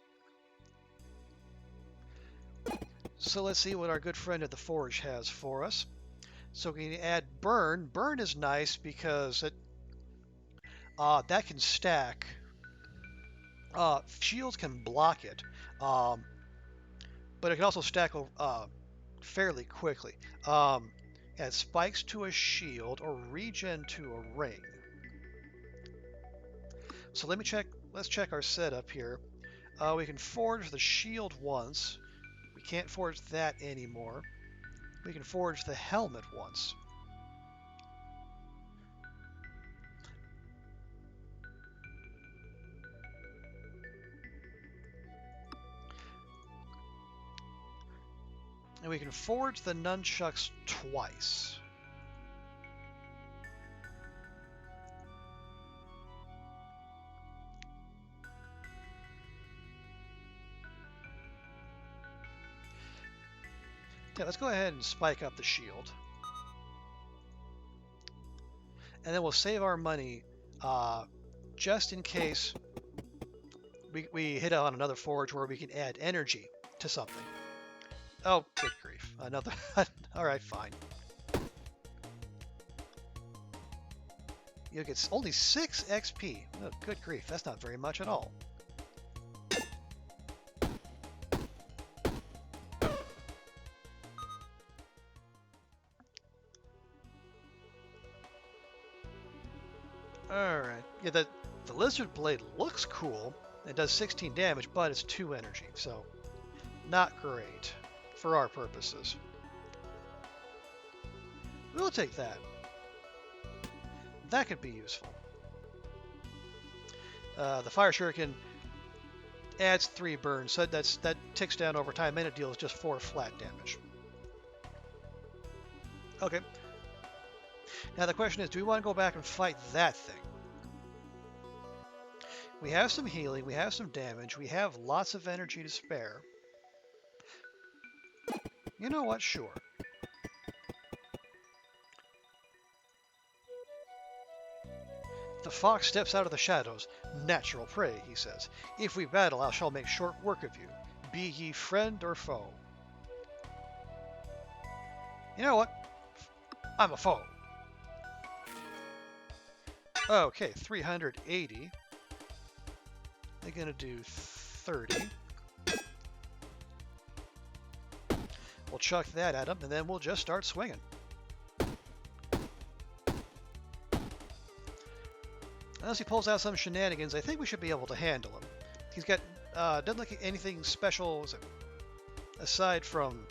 So let's see what our good friend at the forge has for us. So we can add burn. Burn is nice because it that can stack. Shields can block it. But it can also stack fairly quickly. Add spikes to a shield or regen to a ring. So let's check our setup here. We can forge the shield once. We can't forge that anymore. We can forge the helmet once. And we can forge the nunchucks twice. Yeah, let's go ahead and spike up the shield. And then we'll save our money just in case we hit on another forge where we can add energy to something. Oh, good grief. Another... Alright, fine. You get only 6 XP. Oh, good grief. That's not very much at all. Alright. Yeah, the lizard blade looks cool. It does 16 damage, but it's 2 energy, so not great for our purposes. We'll take that. That could be useful. The fire shuriken adds 3 burns, so that ticks down over time, and it deals just 4 flat damage. Okay. Now the question is, do we want to go back and fight that thing? We have some healing, we have some damage, we have lots of energy to spare. You know what? Sure. The fox steps out of the shadows. Natural prey, he says. If we battle, I shall make short work of you. Be ye friend or foe. You know what? I'm a foe. Okay, 380. They're gonna do 30. We'll chuck that at him, and then we'll just start swinging. Unless he pulls out some shenanigans, I think we should be able to handle him. He's got, doesn't look like anything special aside from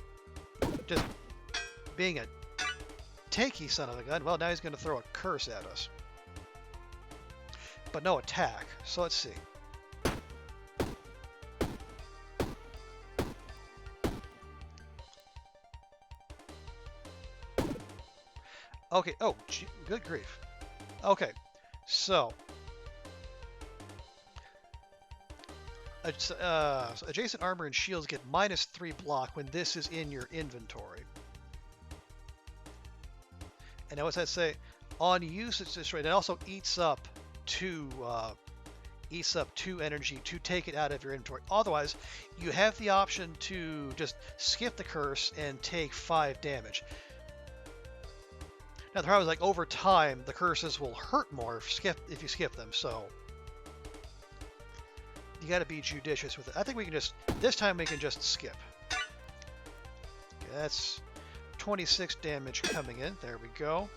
just being a tanky son of a gun. Well, now he's going to throw a curse at us. But no attack, so let's see. Okay, oh, good grief. Okay, so adjacent armor and shields get -3 block when this is in your inventory. And now what's that say? On use, it's destroyed. It also eats up two energy to take it out of your inventory. Otherwise, you have the option to just skip the curse and take 5 damage. Now the problem is, like, over time, the curses will hurt more if you skip them. So you got to be judicious with it. I think we can just this time we can just skip. Okay, that's 26 damage coming in. There we go.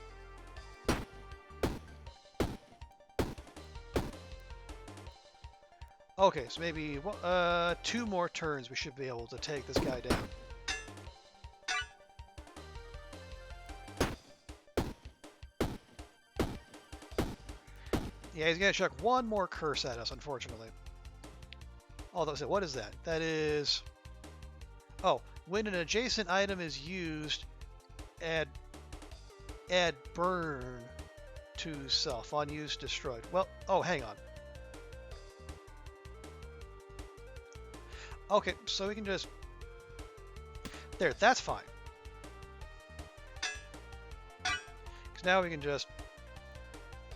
Okay, so maybe 2 more turns we should be able to take this guy down. Yeah, he's going to chuck 1 more curse at us, unfortunately. Although, so what is that? That is... Oh, when an adjacent item is used, add burn to self. On use, destroyed. Well, oh, hang on. Okay, so we can just... There, that's fine. Because now we can just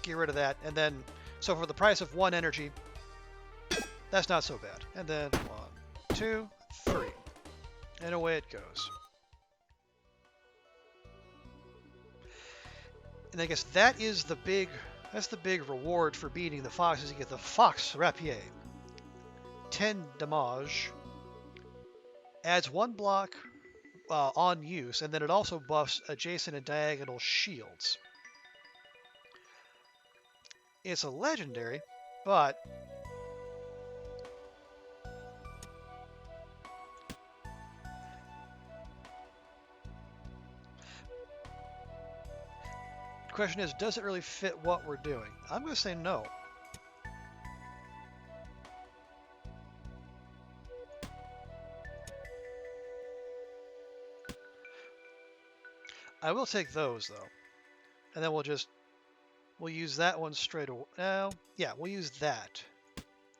get rid of that, and then... So for the price of 1 energy, that's not so bad. And then 1, 2, 3. And away it goes. And I guess that is the big... That's the big reward for beating the fox, is you get the Fox Rapier. 10 damage. Adds 1 block on use, and then it also buffs adjacent and diagonal shields. It's a legendary, but the question is, does it really fit what we're doing? I'm going to say no. I will take those, though. And then we'll use that one straight away. No, yeah, we'll use that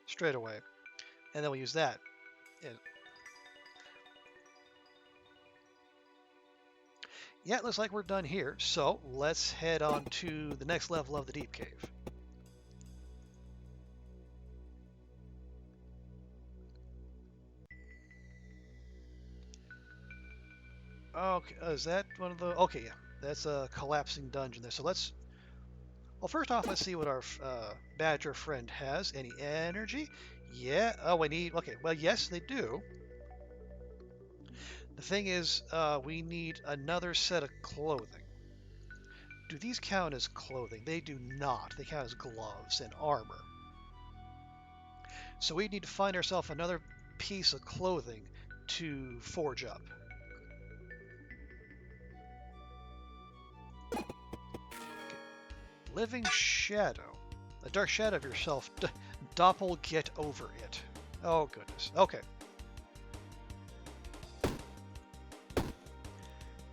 straight away. And then we'll use that. Yeah, it looks like we're done here. So let's head on to the next level of the Deep Cave. Okay, is that one of the... Okay, yeah. That's a collapsing dungeon there. So let's... Well, first off, let's see what our badger friend has. Any energy? Yeah. Oh, we need... Okay, well, yes, they do. The thing is, we need another set of clothing. Do these count as clothing? They do not. They count as gloves and armor. So we need to find ourselves another piece of clothing to forge up. Living shadow. A dark shadow of yourself. Doppel, get over it. Oh, goodness. Okay.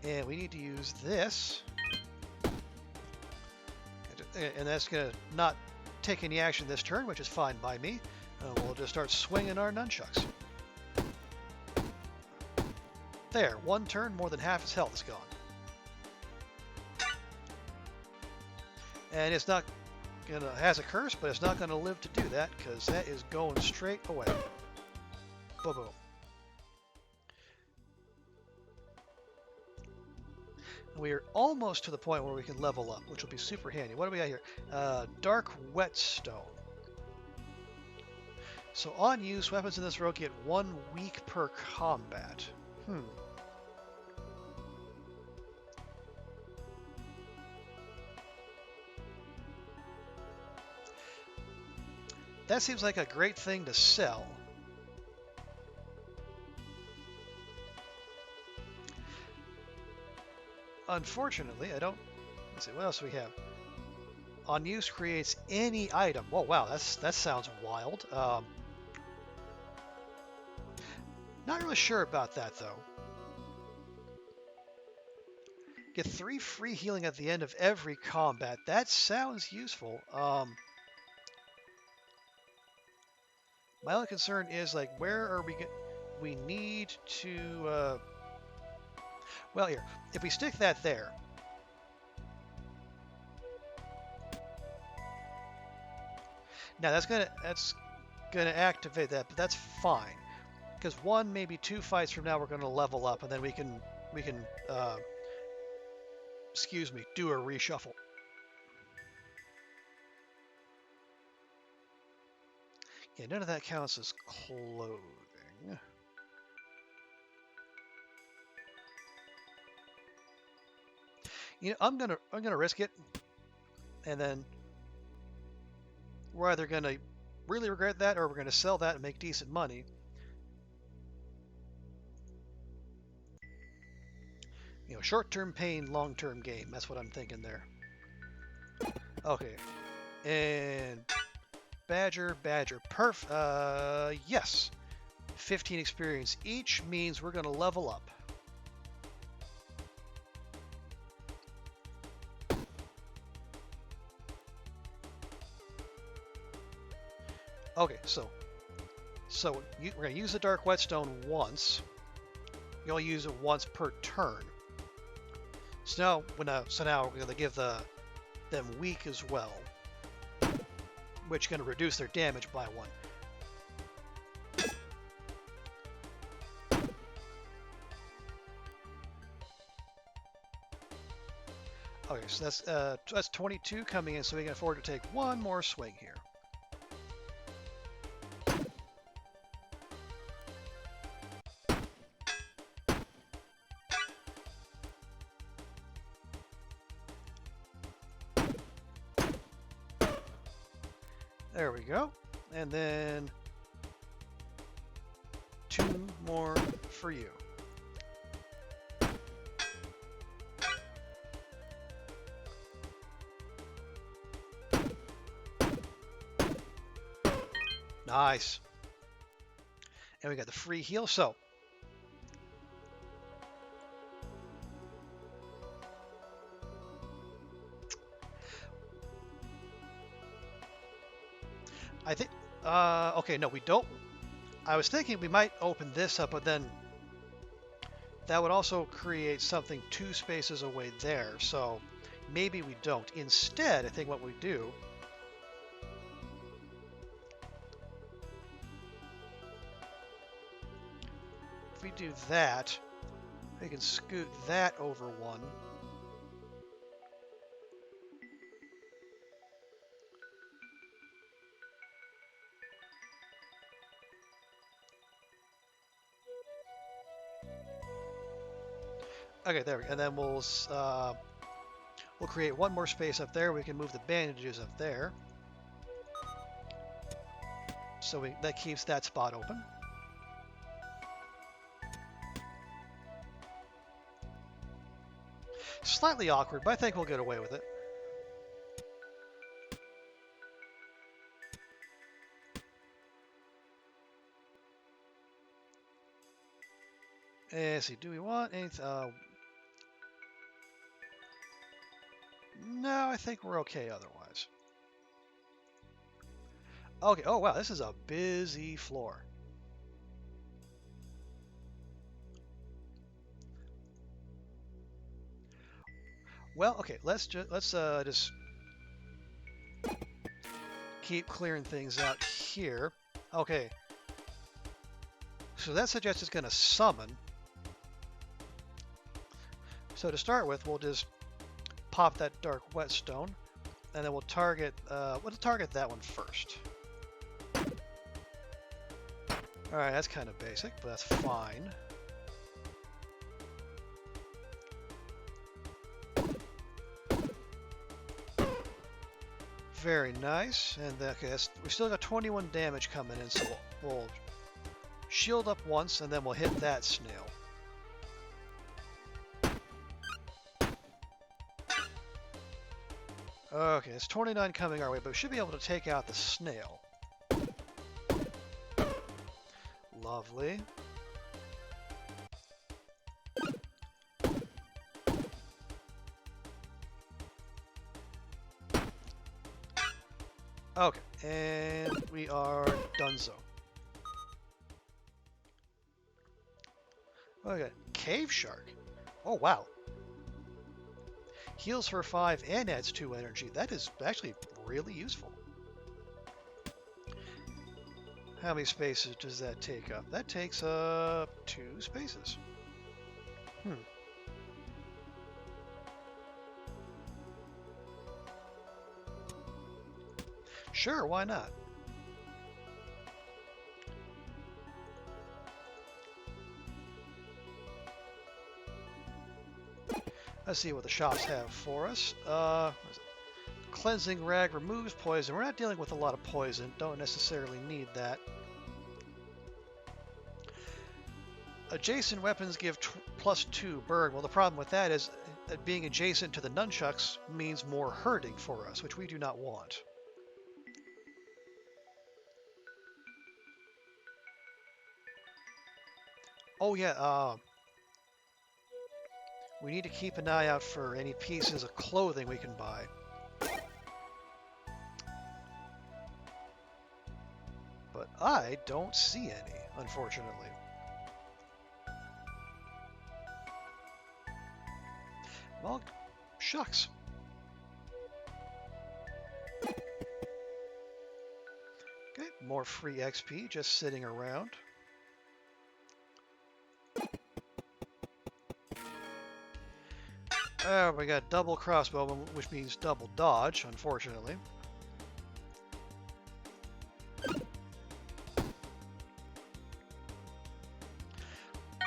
And we need to use this. And that's going to not take any action this turn, which is fine by me. We'll just start swinging our nunchucks. There. 1 turn, more than half his health is gone. And it's not gonna has a curse, but it's not gonna live to do that because that is going straight away. Boom, boom. We're almost to the point where we can level up, which will be super handy. What do we got here? Dark Whetstone. So on use, weapons in this row get 1 week per combat. That seems like a great thing to sell. Unfortunately, I don't... Let's see, what else do we have? On use creates any item. Oh, wow, that sounds wild. Not really sure about that, though. Get 3 free healing at the end of every combat. That sounds useful. My only concern is, like, where are we... We need to... Well, here, if we stick that there... Now, that's gonna activate that, but that's fine. Because 1, maybe 2 fights from now, we're going to level up, and then we can excuse me, do a reshuffle. Yeah, none of that counts as clothing. You know, I'm gonna risk it, and then we're either gonna really regret that, or we're gonna sell that and make decent money. You know, short-term pain, long-term gain. That's what I'm thinking there. Okay, and Badger, yes. 15 experience each means we're gonna level up. Okay, so we're gonna use the Dark Whetstone once. You only use it once per turn. So now we're gonna give them weak as well, which is gonna reduce their damage by 1. Okay, so that's 22 coming in, so we can afford to take 1 more swing here. There we go. And then 2 more for you. Nice. And we got the free heal, so I think, okay, no, we don't. I was thinking we might open this up, but then that would also create something 2 spaces away there, so maybe we don't. Instead, I think what we do, if we do that, we can scoot that over 1. Okay, there we go. And then we'll create 1 more space up there. We can move the bandages up there. So that keeps that spot open. Slightly awkward, but I think we'll get away with it. Let's see, do we want anything? No, I think we're okay otherwise. Okay, oh wow, this is a busy floor. Well, okay, let's just keep clearing things out here. Okay. So that suggests it's going to summon. So to start with, we'll just pop that Dark Whetstone, and then we'll target that one first. All right, that's kind of basic, but that's fine. Very nice. And okay, we still got 21 damage coming in, so we'll shield up once, and then we'll hit that snail. Okay, it's 29 coming our way, but we should be able to take out the snail. Lovely. Okay, and we are donezo. Okay, cave shark. Oh, wow. Heals for 5 and adds 2 energy. That is actually really useful. How many spaces does that take up? That takes up 2 spaces. Sure, why not? Let's see what the shops have for us. What is it? Cleansing rag removes poison. We're not dealing with a lot of poison. Don't necessarily need that. Adjacent weapons give +2 burn. Well, the problem with that is that being adjacent to the nunchucks means more hurting for us, which we do not want. Oh yeah, we need to keep an eye out for any pieces of clothing we can buy. But I don't see any, unfortunately. Well, shucks. Okay, more free XP just sitting around. We got double crossbow, which means double dodge, unfortunately.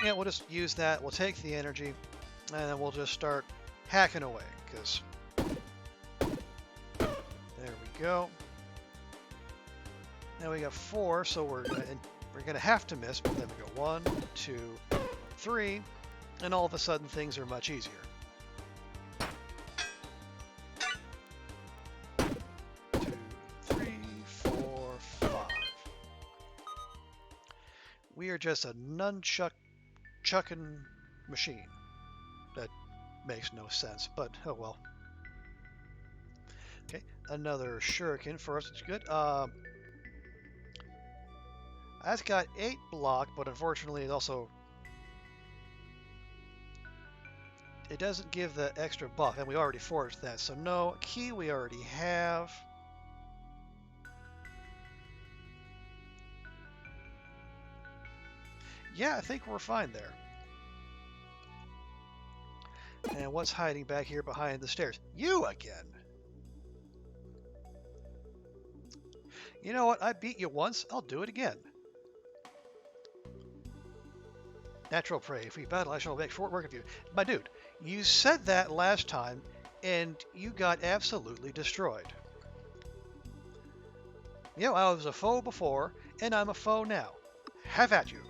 Yeah, we'll just use that. We'll take the energy, and then we'll just start hacking away, because there we go. Now we got 4, so we're gonna have to miss, but then we go 1, 2, 3, and all of a sudden things are much easier. 2, 3, 4, 5. We are just a nunchucking machine. That makes no sense, but oh well. Okay, another shuriken for us. It's good. That's got 8 block, but unfortunately it also doesn't give the extra buff, and we already forged that. So no, key we already have. Yeah, I think we're fine there. And what's hiding back here behind the stairs? You again! You know what? I beat you once. I'll do it again. Natural prey. If we battle, I shall make short work of you. My dude, you said that last time, and you got absolutely destroyed. You know, I was a foe before, and I'm a foe now. Have at you.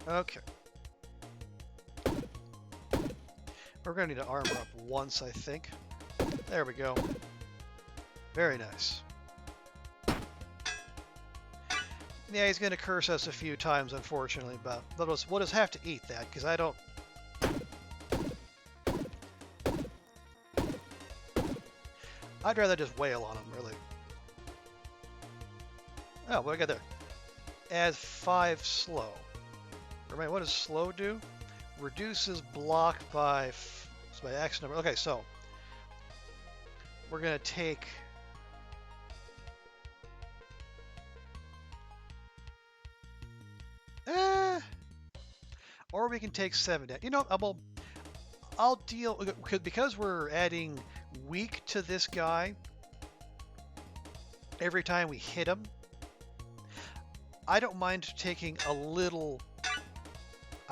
Okay. We're going to need to armor up once, I think. There we go. Very nice. Yeah, he's going to curse us a few times, unfortunately, but we'll just have to eat that, because I don't... I'd rather just wail on him, really. Oh, what do I got there? Adds 5 slow. Remember, what does slow do? Reduces block by X number. Okay, so we're going to take... Or we can take 7 down. You know, I'll deal... Because we're adding weak to this guy every time we hit him, I don't mind taking a little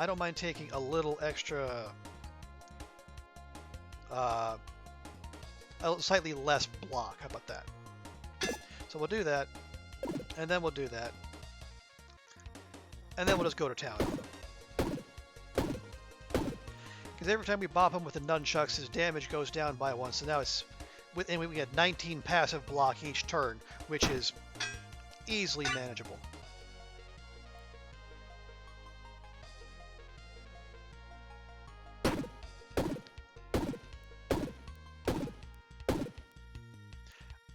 I don't mind taking a little extra, a slightly less block. How about that? So we'll do that, and then we'll do that, and then we'll just go to town. Because every time we bop him with the nunchucks, his damage goes down by 1. So now it's, and we get 19 passive block each turn, which is easily manageable.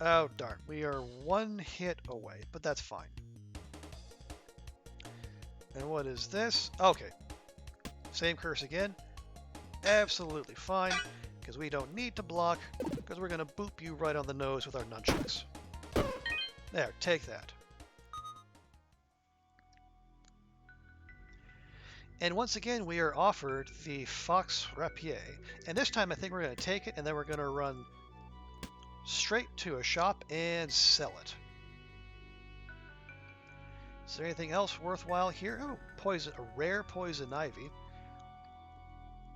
Oh darn, we are 1 hit away, but that's fine. And what is this? Okay, same curse again. Absolutely fine, because we don't need to block, because we're going to boop you right on the nose with our nunchucks. There, take that. And once again, we are offered the Fox Rapier. And this time I think we're going to take it, and then we're going to run straight to a shop and sell it. Is there anything else worthwhile here? Oh, poison, a rare poison ivy.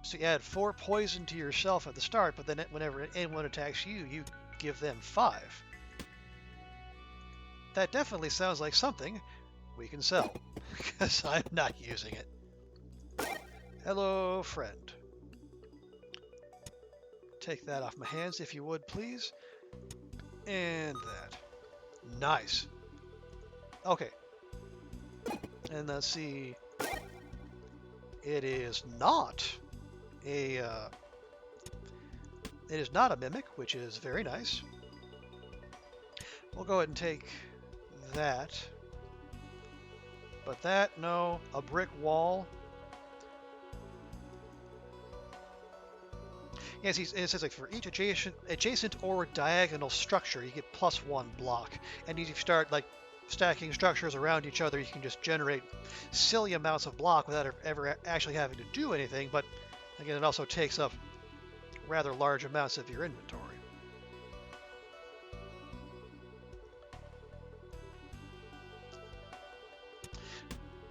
So you add 4 poison to yourself at the start, but then whenever anyone attacks you, you give them 5. That definitely sounds like something we can sell, because I'm not using it. Hello, friend. Take that off my hands, if you would, please. And that. Nice. Okay. And let's see. It is not a mimic, which is very nice. We'll go ahead and take that. But that, no. A brick wall. Yes, it says like for each adjacent or diagonal structure, you get +1 block. And if you start like stacking structures around each other, you can just generate silly amounts of block without ever actually having to do anything. But again, it also takes up rather large amounts of your inventory.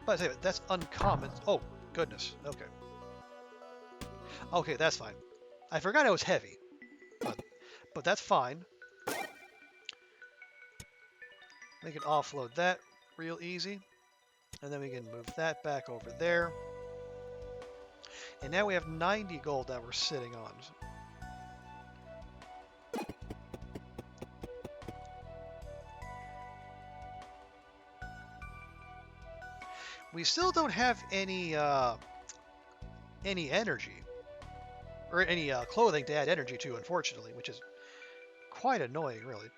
But anyway, that's uncommon. Oh, goodness. Okay. Okay, that's fine. I forgot it was heavy, but that's fine. We can offload that real easy, and then we can move that back over there. And now we have 90 gold that we're sitting on. We still don't have any energy. Or any clothing to add energy to, unfortunately, which is quite annoying, really.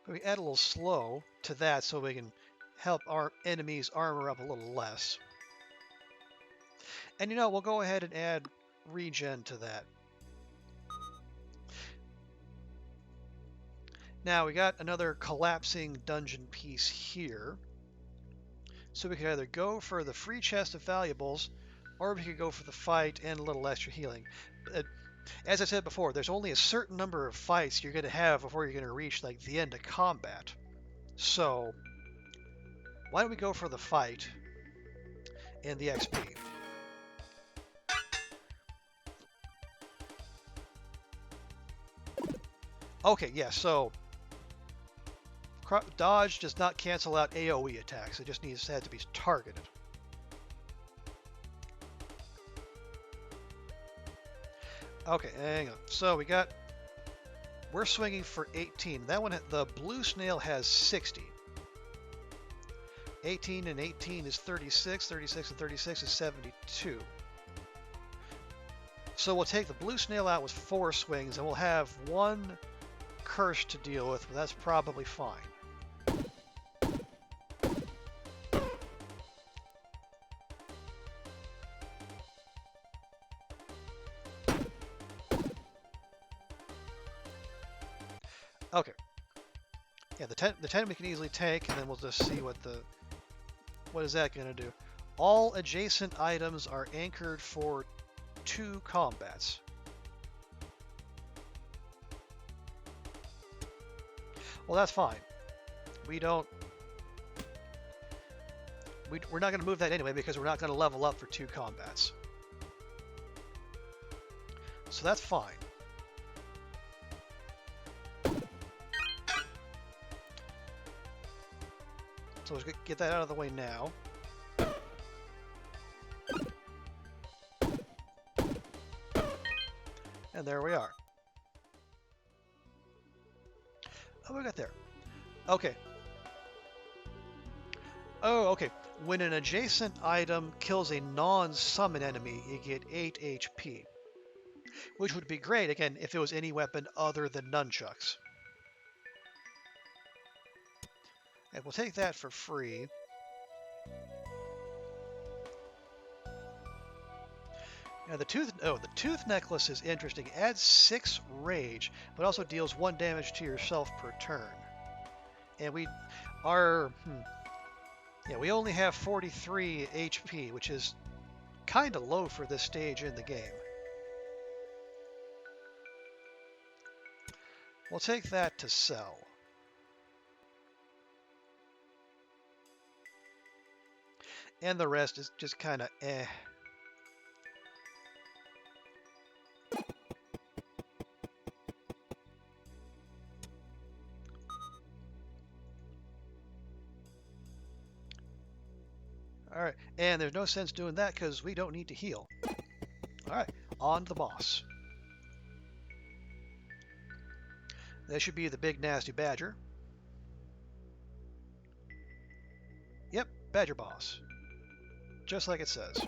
But we add a little slow to that so we can help our enemies armor up a little less. And you know, we'll go ahead and add regen to that. Now we got another collapsing dungeon piece here. So we could either go for the free chest of valuables, or we could go for the fight and a little extra healing. As I said before, there's only a certain number of fights you're going to have before you're going to reach like the end of combat. So why don't we go for the fight and the XP? Okay, yeah, so dodge does not cancel out AoE attacks. It just had to be targeted. Okay, hang on. So we're swinging for 18. That one, the blue snail has 60. 18 and 18 is 36. 36 and 36 is 72. So we'll take the blue snail out with 4 swings, and we'll have 1 curse to deal with, but that's probably fine. Okay. Yeah, the 10 we can easily take, and then we'll just see what is that going to do. All adjacent items are anchored for 2 combats. Well, that's fine. We don't we're not going to move that anyway because we're not going to level up for 2 combats. So that's fine. So let's get that out of the way now. And there we are. Oh, we got there. Okay. Oh, okay. When an adjacent item kills a non-summon enemy, you get 8 HP. Which would be great, again, if it was any weapon other than nunchucks. And we'll take that for free. Now the tooth necklace is interesting. It adds 6 rage, but also deals 1 damage to yourself per turn. And we only have 43 HP, which is kind of low for this stage in the game. We'll take that to sell. And the rest is just kind of eh. Alright, and there's no sense doing that because we don't need to heal. Alright, on to the boss. That should be the big nasty badger. Yep, badger boss. Just like it says.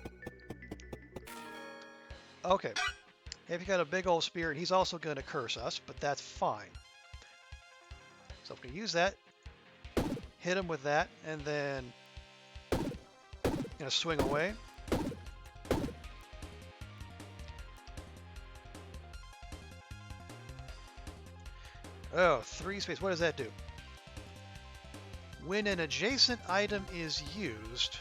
Okay, if you got a big old spear, he's also going to curse us, but that's fine. So if we use that, hit him with that, and then gonna swing away. Oh, 3 space. What does that do? When an adjacent item is used,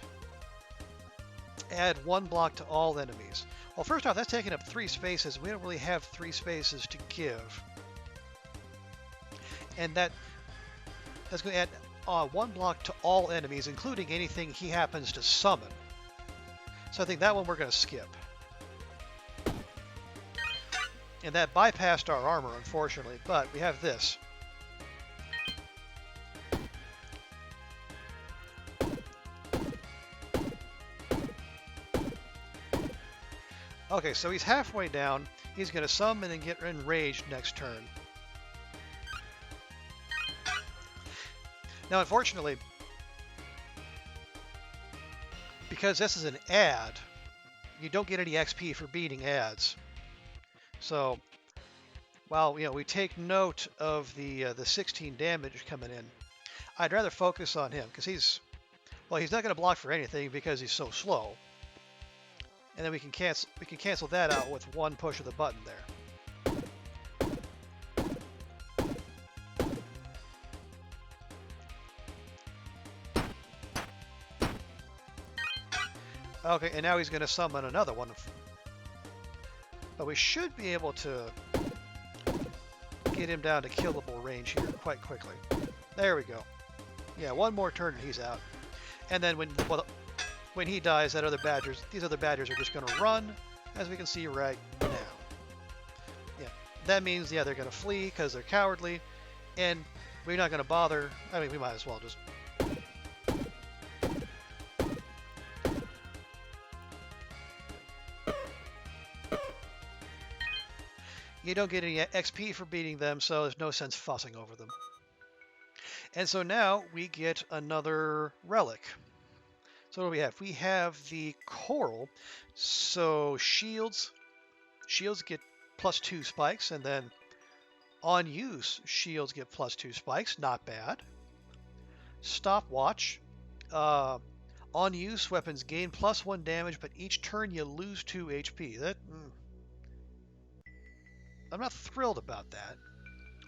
add 1 block to all enemies. Well, first off, that's taking up 3 spaces. We don't really have 3 spaces to give. And that's going to add 1 block to all enemies, including anything he happens to summon. So I think that one we're going to skip. And that bypassed our armor, unfortunately, but we have this. Okay, so he's halfway down. He's going to summon and get enraged next turn. Now, unfortunately, because this is an ad, you don't get any XP for beating ads. So, while we take note of the 16 damage coming in, I'd rather focus on him because he's not going to block for anything because he's so slow. And then we can cancel that out with 1 push of the button there. Okay, and now he's going to summon another one. But we should be able to get him down to killable range here quite quickly. There we go. Yeah, 1 more turn and he's out. And then when he dies, these other badgers are just going to run, as we can see right now. Yeah, that means, they're going to flee because they're cowardly, and we're not going to bother. I mean, we might as well just... You don't get any XP for beating them, so there's no sense fussing over them. And so now we get another relic. So what do we have? We have the coral. So shields get +2 spikes, and then on use, shields get +2 spikes. Not bad. Stopwatch. On use, weapons gain +1 damage, but each turn you lose 2 HP. I'm not thrilled about that.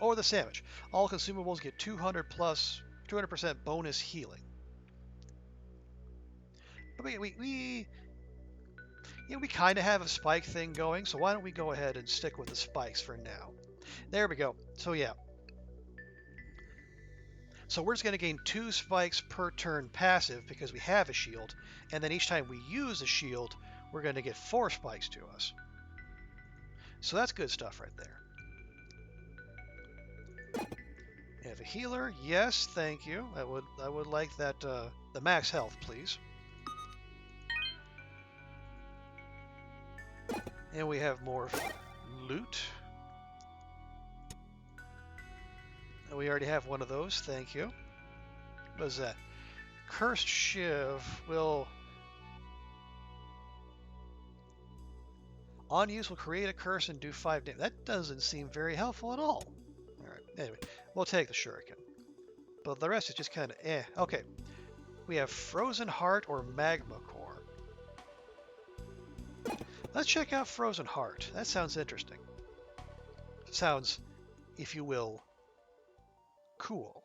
Or the sandwich. All consumables get 200% bonus healing. But we kind of have a spike thing going, so why don't we go ahead and stick with the spikes for now. There we go. So yeah. So we're just going to gain 2 spikes per turn passive because we have a shield, and then each time we use a shield, we're going to get 4 spikes to us. So that's good stuff right there. We have a healer. Yes, thank you. I would like that the max health, please. And we have more loot. And we already have one of those. Thank you. What is that? Cursed Shiv will... On use will create a curse and do 5 damage. That doesn't seem very helpful at all. Alright, anyway, we'll take the Shuriken. But the rest is just kind of eh. Okay, we have Frozen Heart or Magma Core. Let's check out Frozen Heart. That sounds interesting. Sounds, if you will, cool.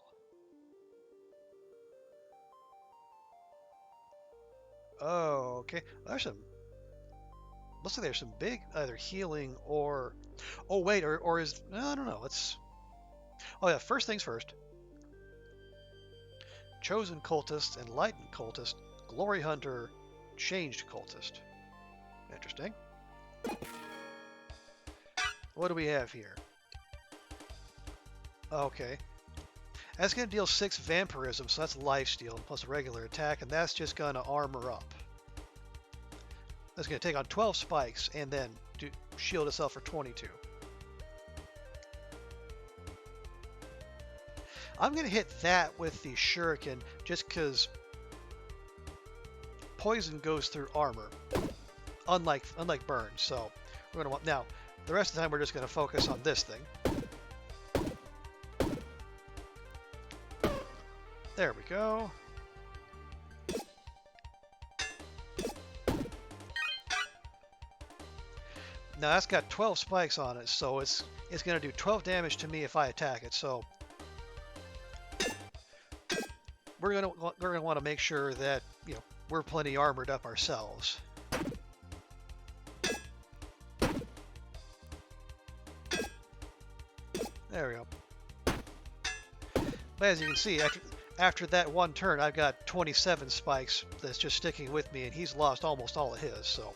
Oh, okay. There's some... Looks like there's some big either healing or... Oh, wait, or is... I don't know. Let's... Oh, yeah. First things first. Chosen Cultist, Enlightened Cultist, Glory Hunter, Changed Cultist. Interesting. What do we have here? Okay. That's going to deal 6 Vampirism, so that's Lifesteal plus a regular attack, and that's just going to armor up. That's going to take on 12 spikes and then shield itself for 22. I'm going to hit that with the Shuriken just because poison goes through armor, unlike burn. So we're going to want now. The rest of the time we're just going to focus on this thing. There we go. Now that's got 12 spikes on it, so it's going to do 12 damage to me if I attack it. So we're going to want to make sure that we're plenty armored up ourselves. There we go. But as you can see, after that one turn, I've got 27 spikes that's just sticking with me, and he's lost almost all of his. So.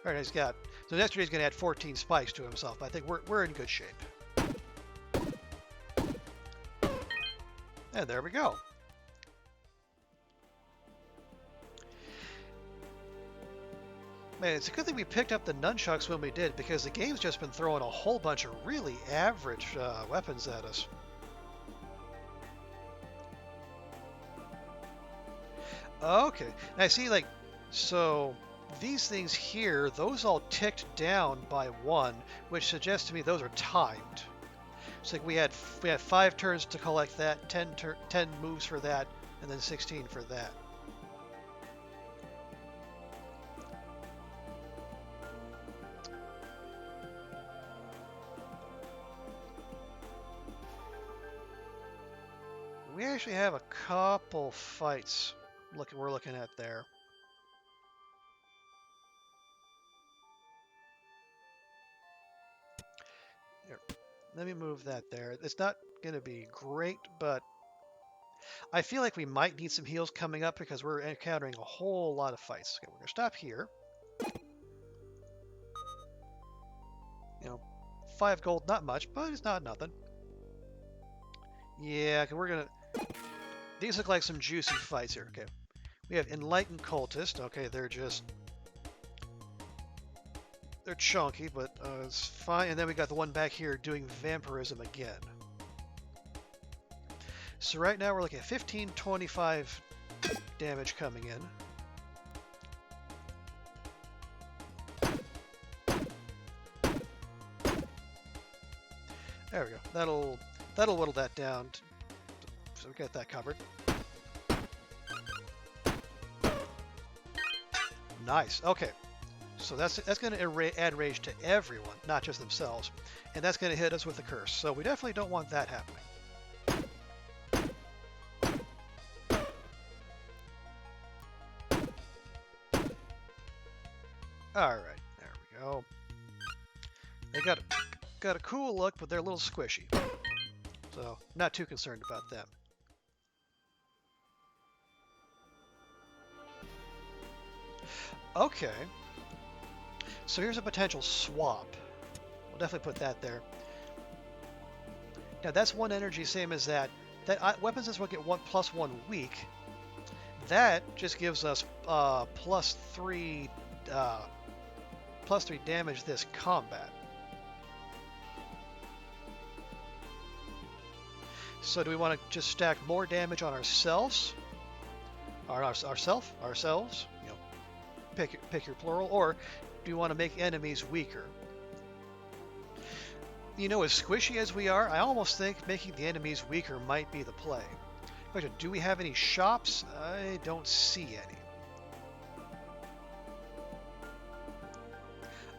All right, so next turn he's going to add 14 spikes to himself. I think we're in good shape. And there we go. Man, it's a good thing we picked up the nunchucks when we did, because the game's just been throwing a whole bunch of really average weapons at us. Okay, and I see, so these things here, those all ticked down by 1, which suggests to me those are timed. It's like we had 5 turns to collect that, 10 moves for that, and then 16 for that. We actually have a couple fights we're looking at there. Here, let me move that there. It's not going to be great, but I feel like we might need some heals coming up because we're encountering a whole lot of fights. Okay, we're going to stop here. 5 gold, not much, but it's not nothing. Yeah, we're going to... These look like some juicy fights here. Okay, we have Enlightened Cultist. Okay, they're chunky, but it's fine. And then we got the one back here doing Vampirism again. So right now we're looking at 15, 25 damage coming in. There we go. That'll whittle that down. So we got that covered. Nice. Okay. So that's going to add rage to everyone, not just themselves. And that's going to hit us with a curse. So we definitely don't want that happening. Alright, there we go. They got a cool look, but they're a little squishy. So, not too concerned about them. Okay. So here's a potential swap. We'll definitely put that there. Now that's 1 energy, same as that. Weapons will get +1 weak. That just gives us +3 damage this combat. So do we want to just stack more damage on ourselves? Ourselves? You know, pick your plural. Or do you want to make enemies weaker? You know, as squishy as we are, I almost think making the enemies weaker might be the play. Question, do we have any shops? I don't see any.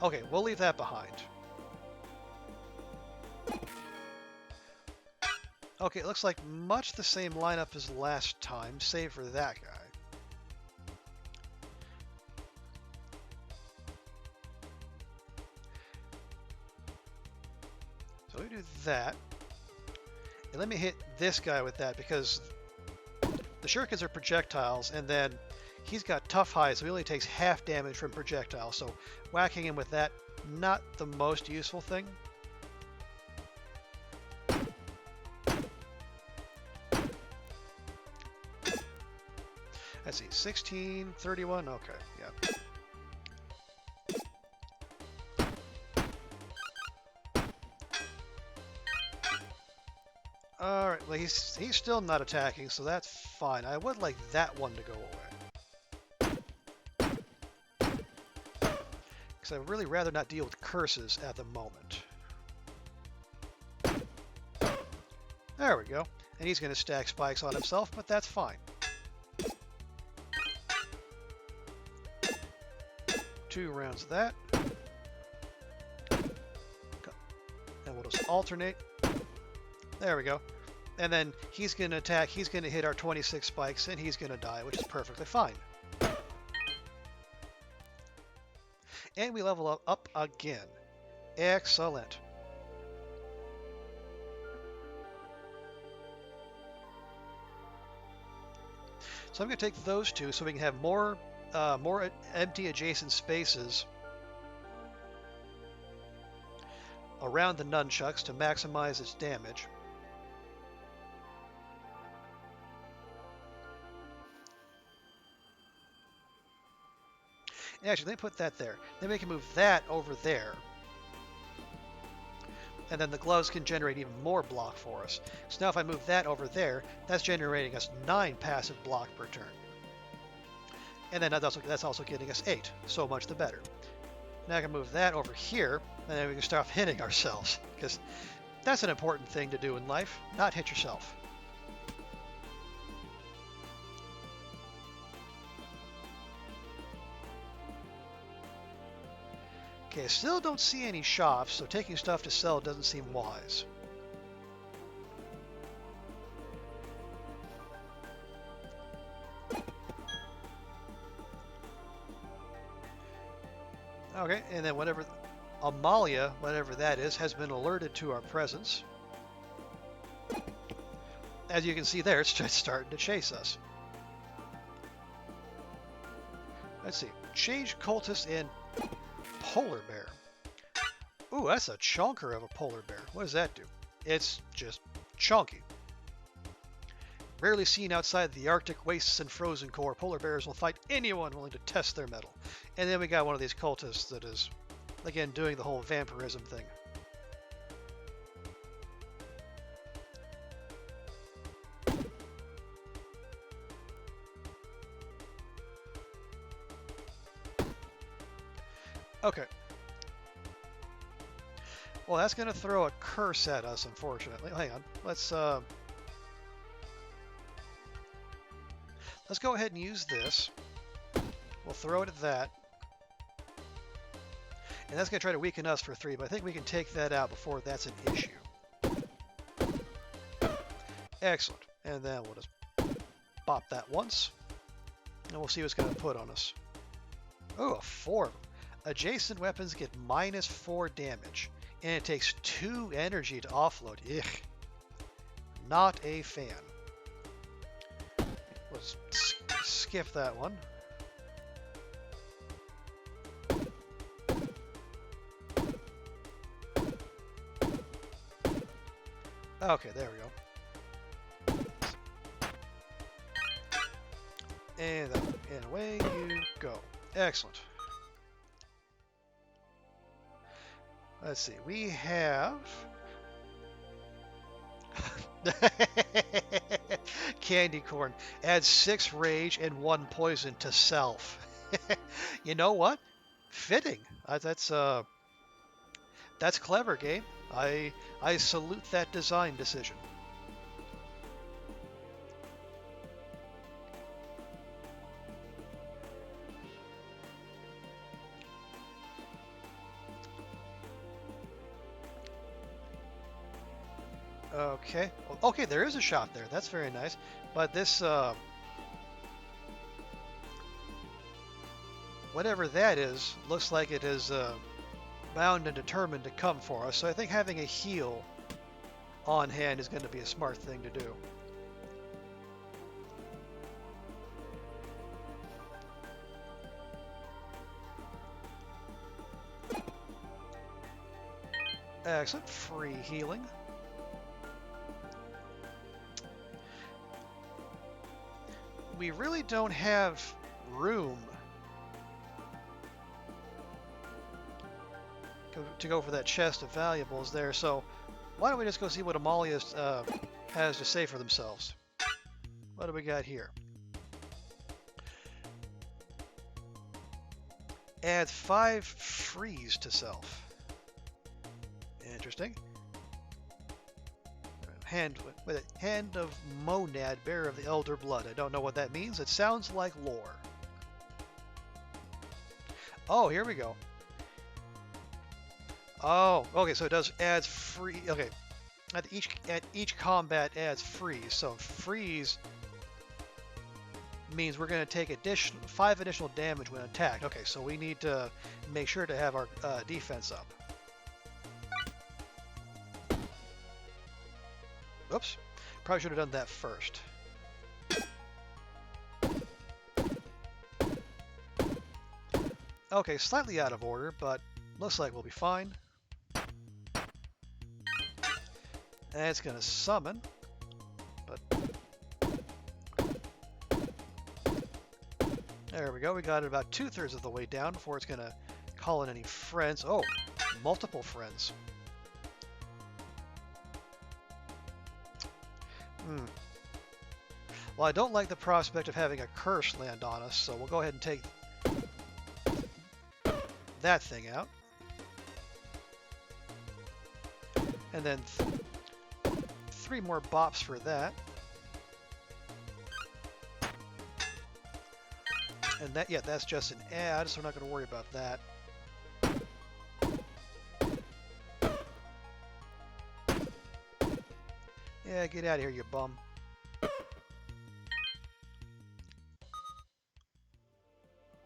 Okay, we'll leave that behind. Okay, it looks like much the same lineup as last time, save for that guy. So we do that. And let me hit this guy with that, because the shurikens are projectiles, and then he's got tough hide, so he only takes half damage from projectiles. So whacking him with that, not the most useful thing. Let's see, 16, 31, okay, yeah. Alright, well he's still not attacking, so that's fine. I would like that one to go away. Because I'd really rather not deal with curses at the moment. There we go. And he's going to stack spikes on himself, but that's fine. 2 rounds of that. And we'll just alternate. There we go. And then he's going to attack, he's going to hit our 26 spikes, and he's going to die, which is perfectly fine. And we level up again. Excellent. So I'm going to take those 2 so we can have more empty adjacent spaces around the nunchucks to maximize its damage. Actually, let me put that there. Then we can move that over there. And then the gloves can generate even more block for us. So now if I move that over there, that's generating us 9 passive block per turn. And then that's also getting us 8. So much the better. Now I can move that over here, and then we can start hitting ourselves. Because that's an important thing to do in life, not hit yourself. Okay, I still don't see any shops, so taking stuff to sell doesn't seem wise. Okay, and then whatever Amalia, whatever that is, has been alerted to our presence. As you can see there, it's just starting to chase us. Let's see, change cultist in polar bear. Ooh, that's a chunker of a polar bear. What does that do? It's just chunky. Rarely seen outside the Arctic wastes and frozen core, polar bears will fight anyone willing to test their mettle. And then we got one of these cultists that is, again, doing the whole vampirism thing. Okay. Well, that's going to throw a curse at us, unfortunately. Hang on. Let's go ahead and use this. We'll throw it at that. And that's going to try to weaken us for 3, but I think we can take that out before that's an issue. Excellent. And then we'll just pop that once. And we'll see what's going to put on us. Oh, a 4. Adjacent weapons get -4 damage. And it takes 2 energy to offload. Ugh. Not a fan. Let's skip that one. Okay, there we go. And away you go. Excellent. Let's see. We have candy corn. Adds 6 rage and 1 poison to self. You know what? Fitting. That's clever, game. I salute that design decision. Okay. Okay, there is a shop there. That's very nice. But this, whatever that is, looks like it is bound and determined to come for us. So I think having a heal on hand is going to be a smart thing to do. Excellent. Free healing. We really don't have room to go for that chest of valuables there, so why don't we just go see what Amalia has to say for themselves. What do we got here? Adds 5 freeze to self. Interesting. Hand of Monad, bearer of the Elder Blood. I don't know what that means. It sounds like lore. Oh, here we go. Oh, okay. So it does adds free. Okay, at each combat adds freeze. So freeze means we're going to take 5 additional damage when attacked. Okay, so we need to make sure to have our defense up. Oops, probably should have done that first. Okay, slightly out of order, but looks like we'll be fine. And it's going to summon, but there we go. We got it about 2/3 of the way down before it's going to call in any friends. Oh, multiple friends. Well, I don't like the prospect of having a curse land on us, so we'll go ahead and take that thing out. And then 3 more bops for that. And that, yeah, that's just an add, so we're not going to worry about that. Yeah, get out of here, you bum.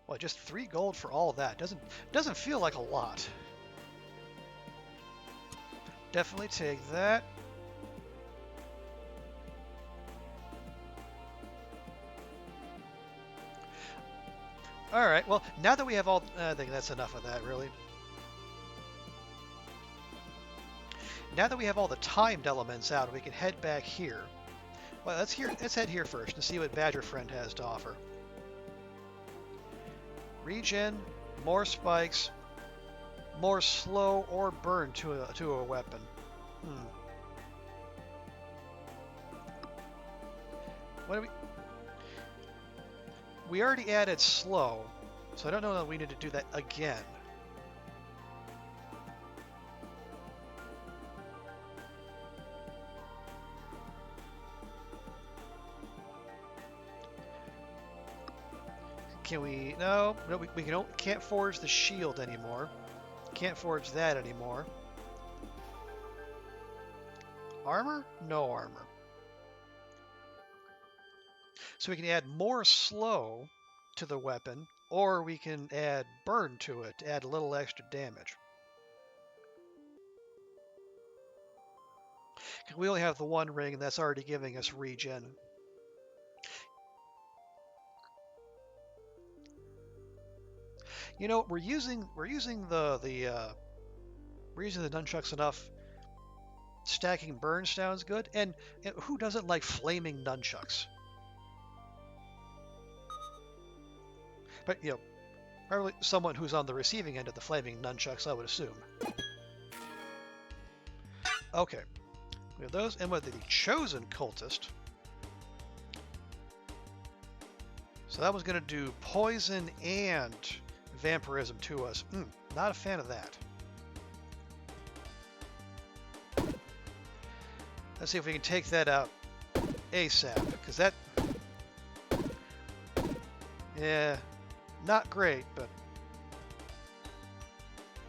Well, just 3 gold for all that. Doesn't feel like a lot. Definitely take that. All right. Well, now that we have all, I think that's enough of that, really. Now that we have all the timed elements out, we can head back here. Well, let's head here first and see what Badger Friend has to offer. Regen, more spikes, more slow or burn to a weapon. What do we already added slow, so I don't know that we need to do that again. Can we? No, we can't forge the shield anymore. Can't forge that anymore. Armor? No armor. So we can add more slow to the weapon, or we can add burn to it to add a little extra damage. We only have the one ring, and that's already giving us regen. You know, we're using the nunchucks enough. Stacking burn sounds good, and who doesn't like flaming nunchucks? But you know, probably someone who's on the receiving end of the flaming nunchucks, I would assume. Okay, we have those, and with the chosen cultist. So that was going to do poison and vampirism to us. Not a fan of that. Let's see if we can take that out ASAP, because that, yeah, not great, but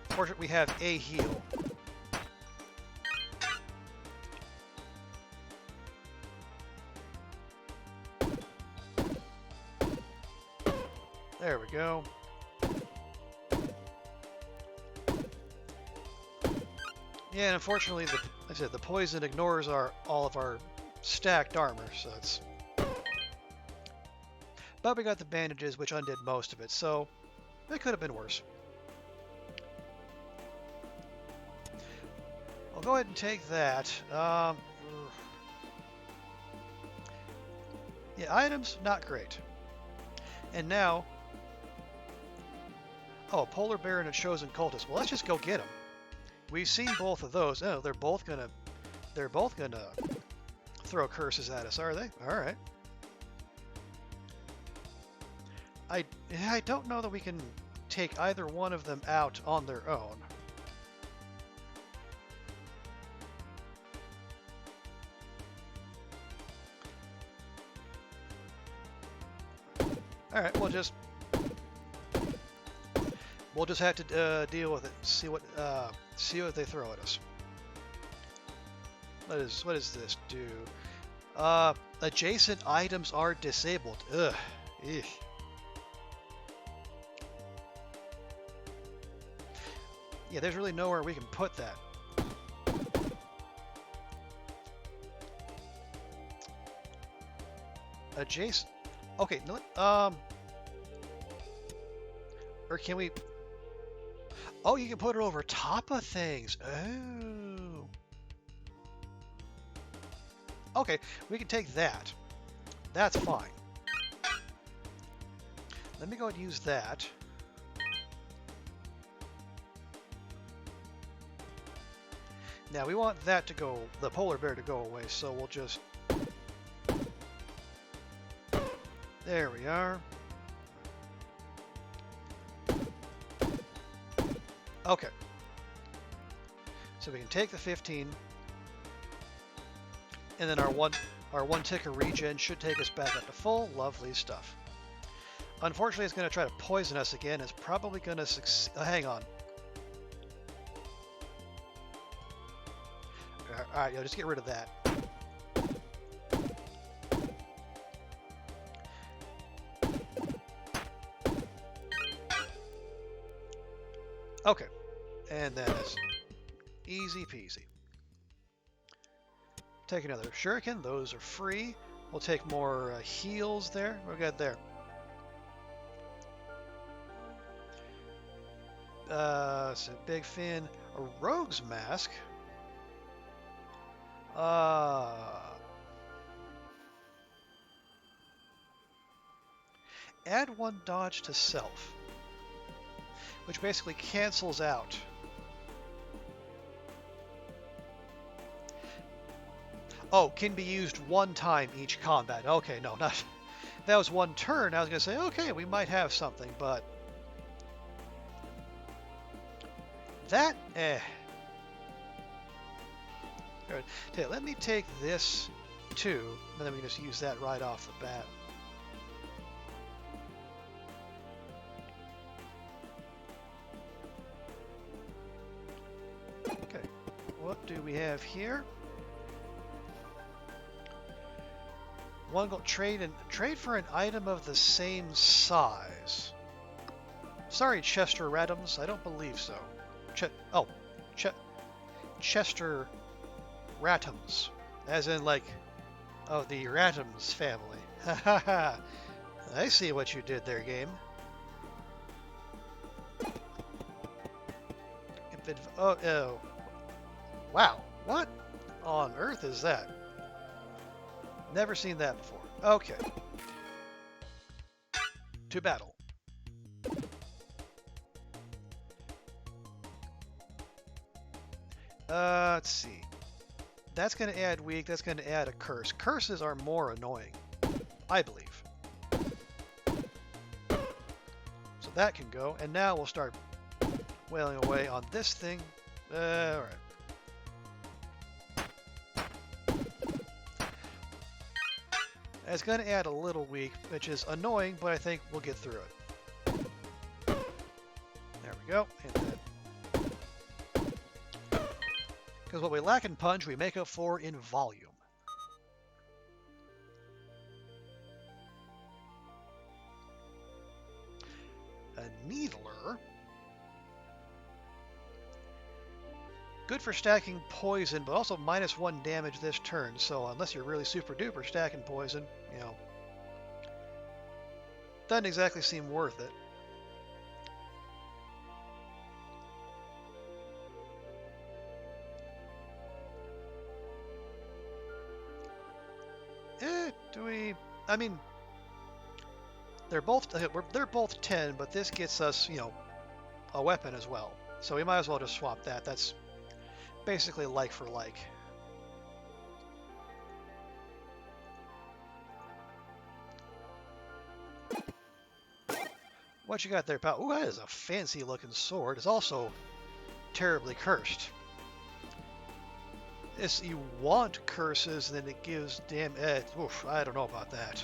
fortunately we have a heal. There we go. Yeah, and unfortunately, like I said, the poison ignores all of our stacked armor, so it's... But we got the bandages, which undid most of it, so it could have been worse. I'll go ahead and take that. Yeah, items, not great. And now... Oh, a polar bear and a chosen cultist. Well, let's just go get them. We've seen both of those. Oh, they're both gonna throw curses at us, are they? All right. I don't know that we can take either one of them out on their own. All right, we'll just have to deal with it. See what they throw at us. What does this do? Adjacent items are disabled. Ugh. Eesh. Yeah, there's really nowhere we can put that. Adjacent. Okay, no. Or can we? Oh, you can put it over top of things. Oh. Okay, we can take that. That's fine. Let me go and use that. Now we want that to go, the polar bear to go away, so we'll just... There we are. Okay. So we can take the 15, and then our one tick of regen should take us back up to full. Lovely stuff. Unfortunately, it's going to try to poison us again. It's probably going to succeed. Hang on. All right, just get rid of that. Okay, and that is easy peasy. Take another shuriken. Those are free. We'll take more heals there. What we got there? So Big Fin, a rogue's mask. Add one dodge to self, which basically cancels out. Oh, can be used one time each combat. Okay, no, not... That was one turn. I was going to say, okay, we might have something, but... That, Alright, okay, let me take this too, and then we can just use that right off the bat. Okay, what do we have here? One gold trade for an item of the same size. Sorry, Chester Radams, I don't believe so. Chester Ratums, as in like of the Ratums family. Ha ha ha! I see what you did there, game. If it, oh, wow! What on earth is that? Never seen that before. Okay, to battle. Let's see. That's going to add weak. That's going to add a curse. Curses are more annoying, I believe. So that can go. And now we'll start wailing away on this thing. All right. It's going to add a little weak, which is annoying, but I think we'll get through it. There we go. Because what we lack in punch, we make up for in volume. A Needler. Good for stacking poison, but also -1 damage this turn. So unless you're really super duper stacking poison, you know, doesn't exactly seem worth it. Do we? I mean, they're both 10, but this gets us, you know, a weapon as well. So we might as well just swap that. That's basically like for like. What you got there, pal? Ooh, that is a fancy looking sword. It's also terribly cursed. If you want curses, then it gives oof, I don't know about that.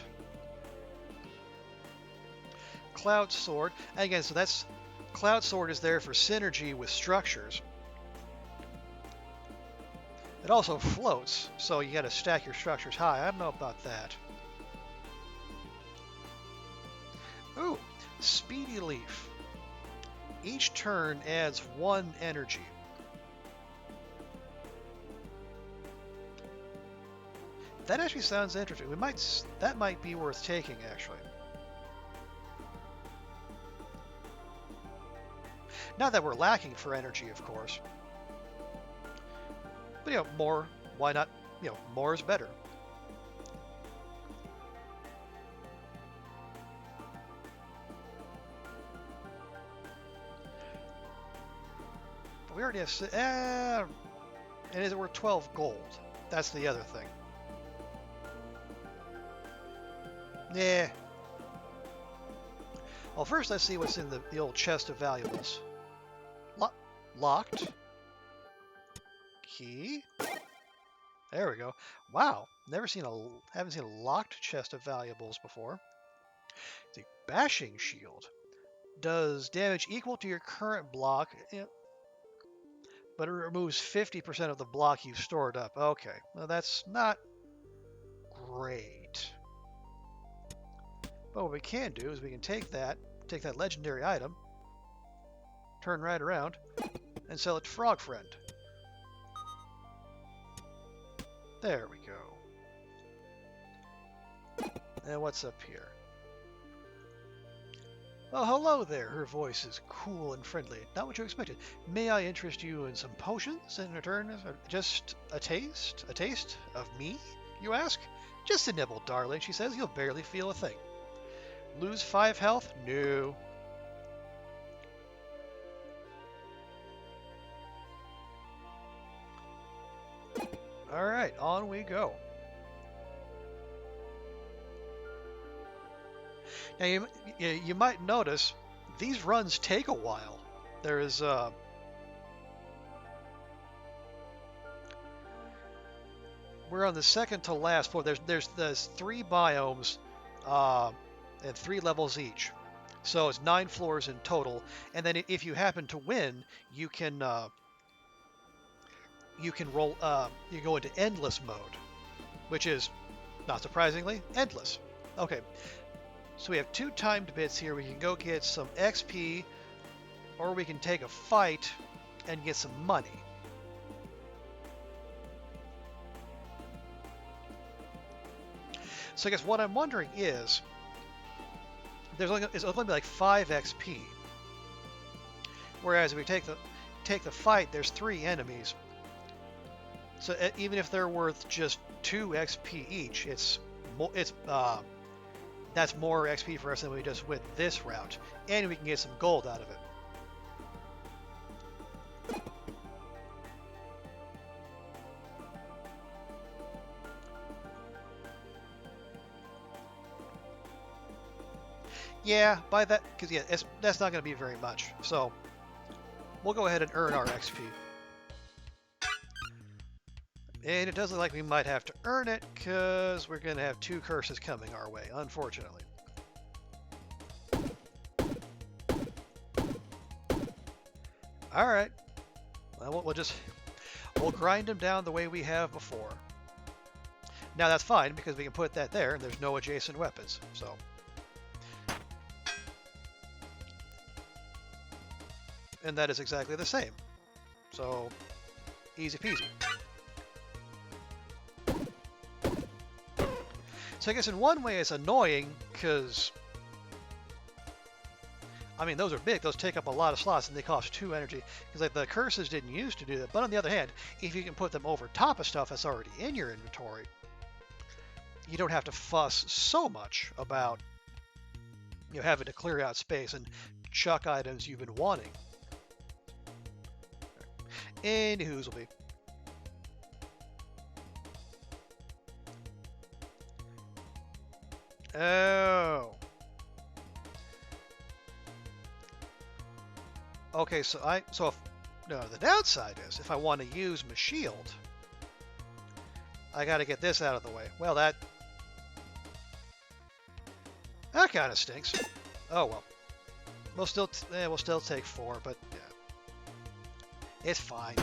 Cloud Sword. And again, so that's Cloud Sword is there for synergy with structures. It also floats, so you got to stack your structures high. I don't know about that. Ooh, Speedy Leaf. Each turn adds 1 energy. That actually sounds interesting. That might be worth taking, actually. Not that we're lacking for energy, of course. But, you know, more, why not? You know, more is better. But we already have, and is it worth 12 gold? That's the other thing. Yeah. Well, first let's see what's in the old chest of valuables. Locked. Key. There we go. Wow. Haven't seen a locked chest of valuables before. The Bashing Shield. Does damage equal to your current block, but it removes 50% of the block you've stored up. Okay. Well, that's not great. But what we can do is we can take that legendary item, turn right around, and sell it to Frog Friend. There we go. And what's up here? Oh, hello there. Her voice is cool and friendly. Not what you expected. May I interest you in some potions in return? Just a taste? A taste of me, you ask? Just a nibble, darling, she says. You'll barely feel a thing. Lose 5 health? No. Alright, on we go. Now you might notice these runs take a while. There is we're on the second to last floor. There's 3 biomes and 3 levels each. So it's 9 floors in total. And then if you happen to win, you can roll. You go into endless mode, which is, not surprisingly, endless. Okay, so we have 2 timed bits here. We can go get some XP, or we can take a fight and get some money. So I guess what I'm wondering is, it's only like 5 XP. Whereas if we take the fight, there's 3 enemies. So even if they're worth just 2 XP each, that's more XP for us than we just went this route, and we can get some gold out of it. Yeah, by that, because yeah, that's not going to be very much. So we'll go ahead and earn our XP. And it does look like we might have to earn it, because we're going to have 2 curses coming our way, unfortunately. Alright. Well, we'll grind them down the way we have before. Now that's fine, because we can put that there, and there's no adjacent weapons, so... And that is exactly the same. So, easy peasy. So I guess in one way it's annoying, because... I mean, those are big. Those take up a lot of slots, and they cost 2 energy. Because like, the curses didn't used to do that. But on the other hand, if you can put them over top of stuff that's already in your inventory, you don't have to fuss so much about having to clear out space and chuck items you've been wanting. Anywho's will be. Oh. Okay, so the downside is if I want to use my shield, I got to get this out of the way. Well, that kind of stinks. Oh well. We'll still take 4, but yeah. It's fine.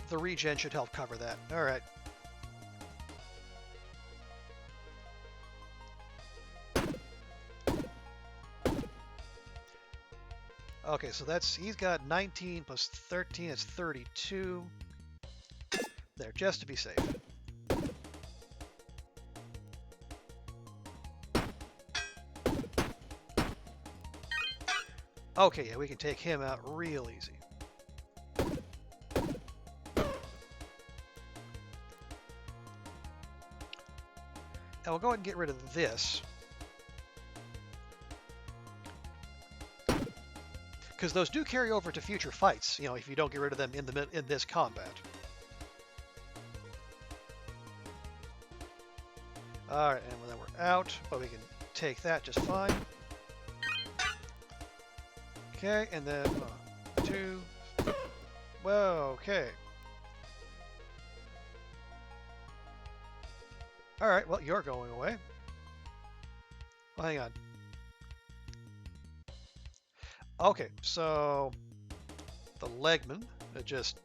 The regen should help cover that. All right. Okay, so he's got 19 plus 13, it's 32. There, just to be safe. Okay, yeah, we can take him out real easy. And we'll go ahead and get rid of this. Because those do carry over to future fights, if you don't get rid of them in this combat. Alright, and then we're out, but we can take that just fine. Okay, and then 2. Whoa, okay. Alright, well, you're going away. Well, hang on. Okay, so the Legman, just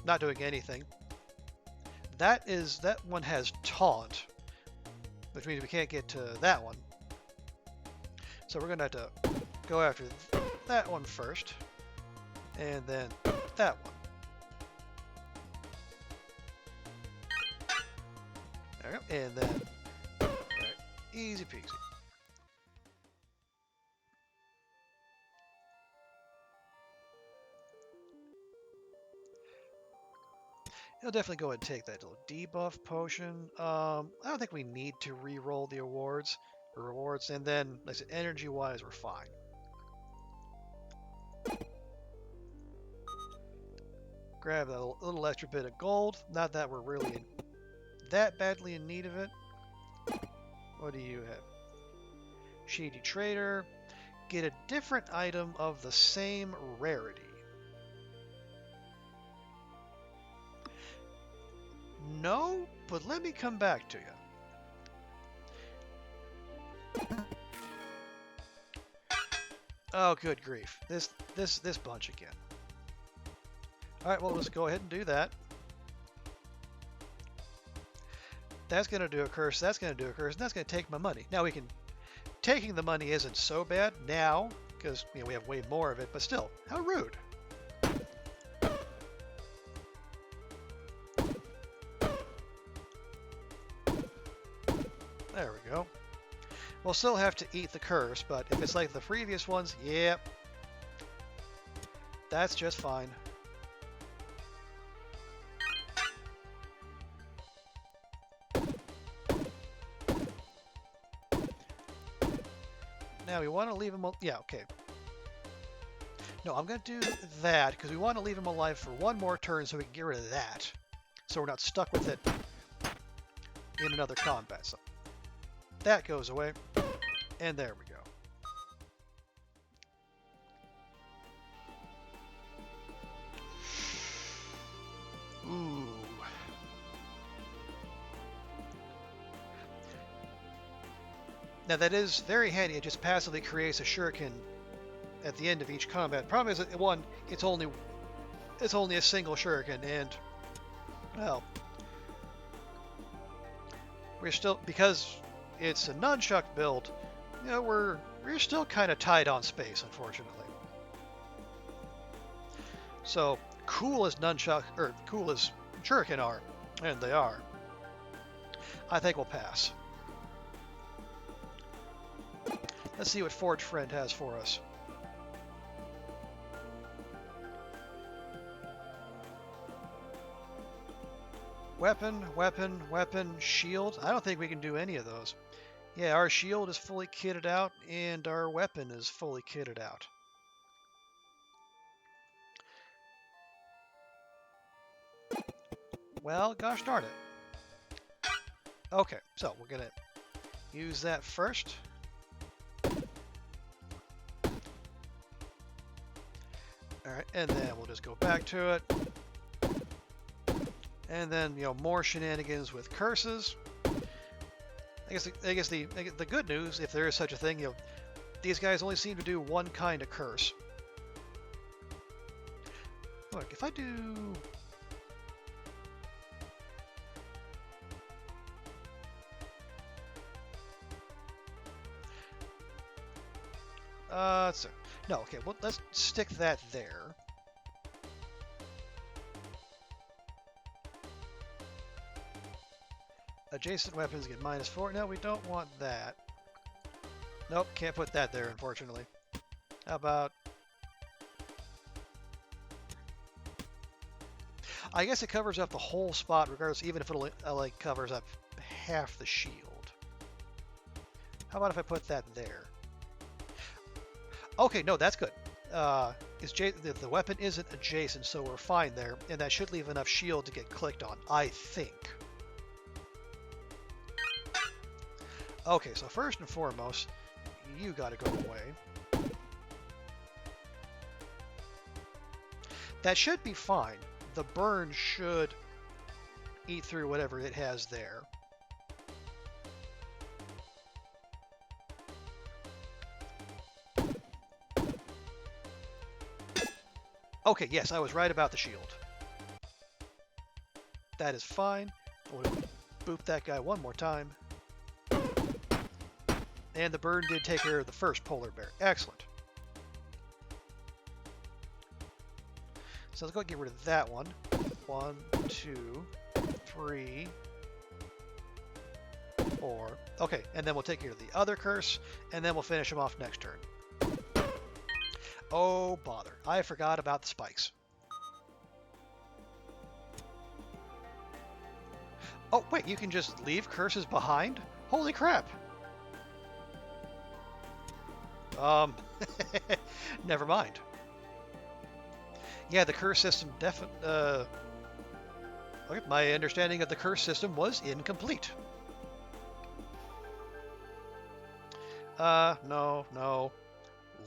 not doing anything. That one has taunt, which means we can't get to that one. So we're gonna have to go after that one first, and then that one. There we go, and then right, easy peasy. He'll definitely go ahead and take that little debuff potion. I don't think we need to re-roll the rewards, and then, like I said, energy-wise, we're fine. Grab a little extra bit of gold. Not that we're really that badly in need of it. What do you have? Shady Trader. Get a different item of the same rarity. No, but let me come back to you. Oh, good grief. This bunch again. Alright, well, let's go ahead and do that. That's going to do a curse, that's going to do a curse, and that's going to take my money. Now taking the money isn't so bad now, because we have way more of it, but still, how rude. There we go. We'll still have to eat the curse, but if it's like the previous ones, yep, that's just fine. Now we want to leave him. Yeah, okay. No, I'm going to do that because we want to leave him alive for one more turn so we can get rid of that. So we're not stuck with it in another combat. So that goes away. And there we go. Ooh. Now that is very handy. It just passively creates a shuriken at the end of each combat. Problem is that one, it's only a single shuriken, and well, we're still, because it's a nunchuck build, you know, we're still kind of tight on space, unfortunately. So cool as cool as shuriken are, and they are, I think we'll pass. Let's see what Forge Friend has for us. Weapon, weapon, weapon, shield. I don't think we can do any of those. Yeah, our shield is fully kitted out, and our weapon is fully kitted out. Well, gosh darn it. Okay, so we're going to use that first. Alright, and then we'll just go back to it. And then, you know, more shenanigans with curses. I guess the good news, if there is such a thing, you know, these guys only seem to do one kind of curse. Look, if I do... So, no, okay, well, let's stick that there. Adjacent weapons get -4. No, we don't want that. Nope, can't put that there, unfortunately. How about... I guess it covers up the whole spot, regardless, even if it like covers up half the shield. How about if I put that there? Okay, no, that's good. The weapon isn't adjacent, so we're fine there, and that should leave enough shield to get clicked on, I think. Okay, so first and foremost, you gotta go away. That should be fine. The burn should eat through whatever it has there. Okay, yes, I was right about the shield. That is fine. I'm gonna boop that guy one more time. And the burn did take care of the first polar bear. Excellent. So let's go get rid of that one. 1, 2, 3, 4. Okay, and then we'll take care of the other curse, and then we'll finish him off next turn. Oh, bother. I forgot about the spikes. Oh, wait, you can just leave curses behind? Holy crap. Never mind. Yeah, the curse system okay, my understanding of the curse system was incomplete. No.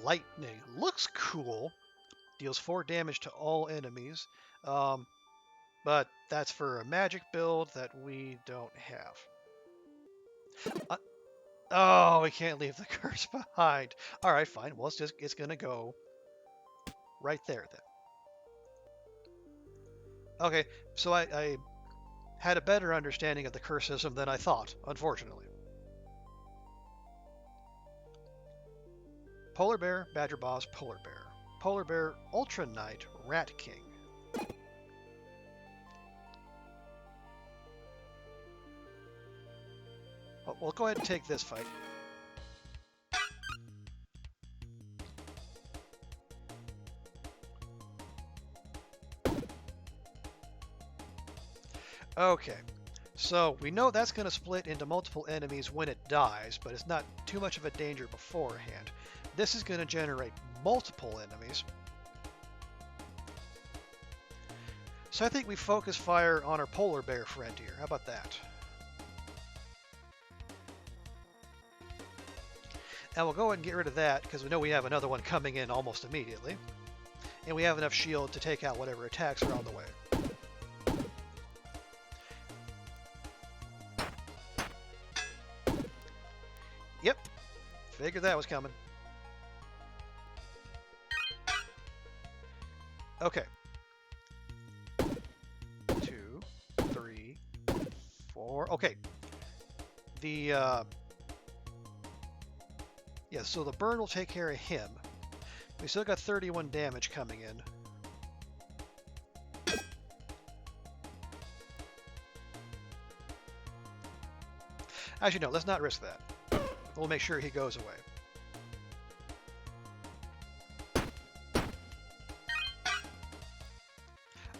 Lightning looks cool. Deals 4 damage to all enemies. But that's for a magic build that we don't have. Oh, we can't leave the curse behind. All right, fine. Well, it's gonna go right there then. Okay, so I had a better understanding of the curse system than I thought, unfortunately. Polar Bear, Badger Boss, Polar Bear. Polar Bear, Ultra Knight, Rat King. Oh, we'll go ahead and take this fight. Okay, so we know that's going to split into multiple enemies when it dies, but it's not too much of a danger beforehand. This is going to generate multiple enemies. So I think we focus fire on our polar bear friend here. How about that? And we'll go ahead and get rid of that because we know we have another one coming in almost immediately. And we have enough shield to take out whatever attacks are on the way. Yep, figured that was coming. Okay. 2, 3, 4. Okay. Yeah, so the burn will take care of him. We still got 31 damage coming in. Actually, no, let's not risk that. We'll make sure he goes away.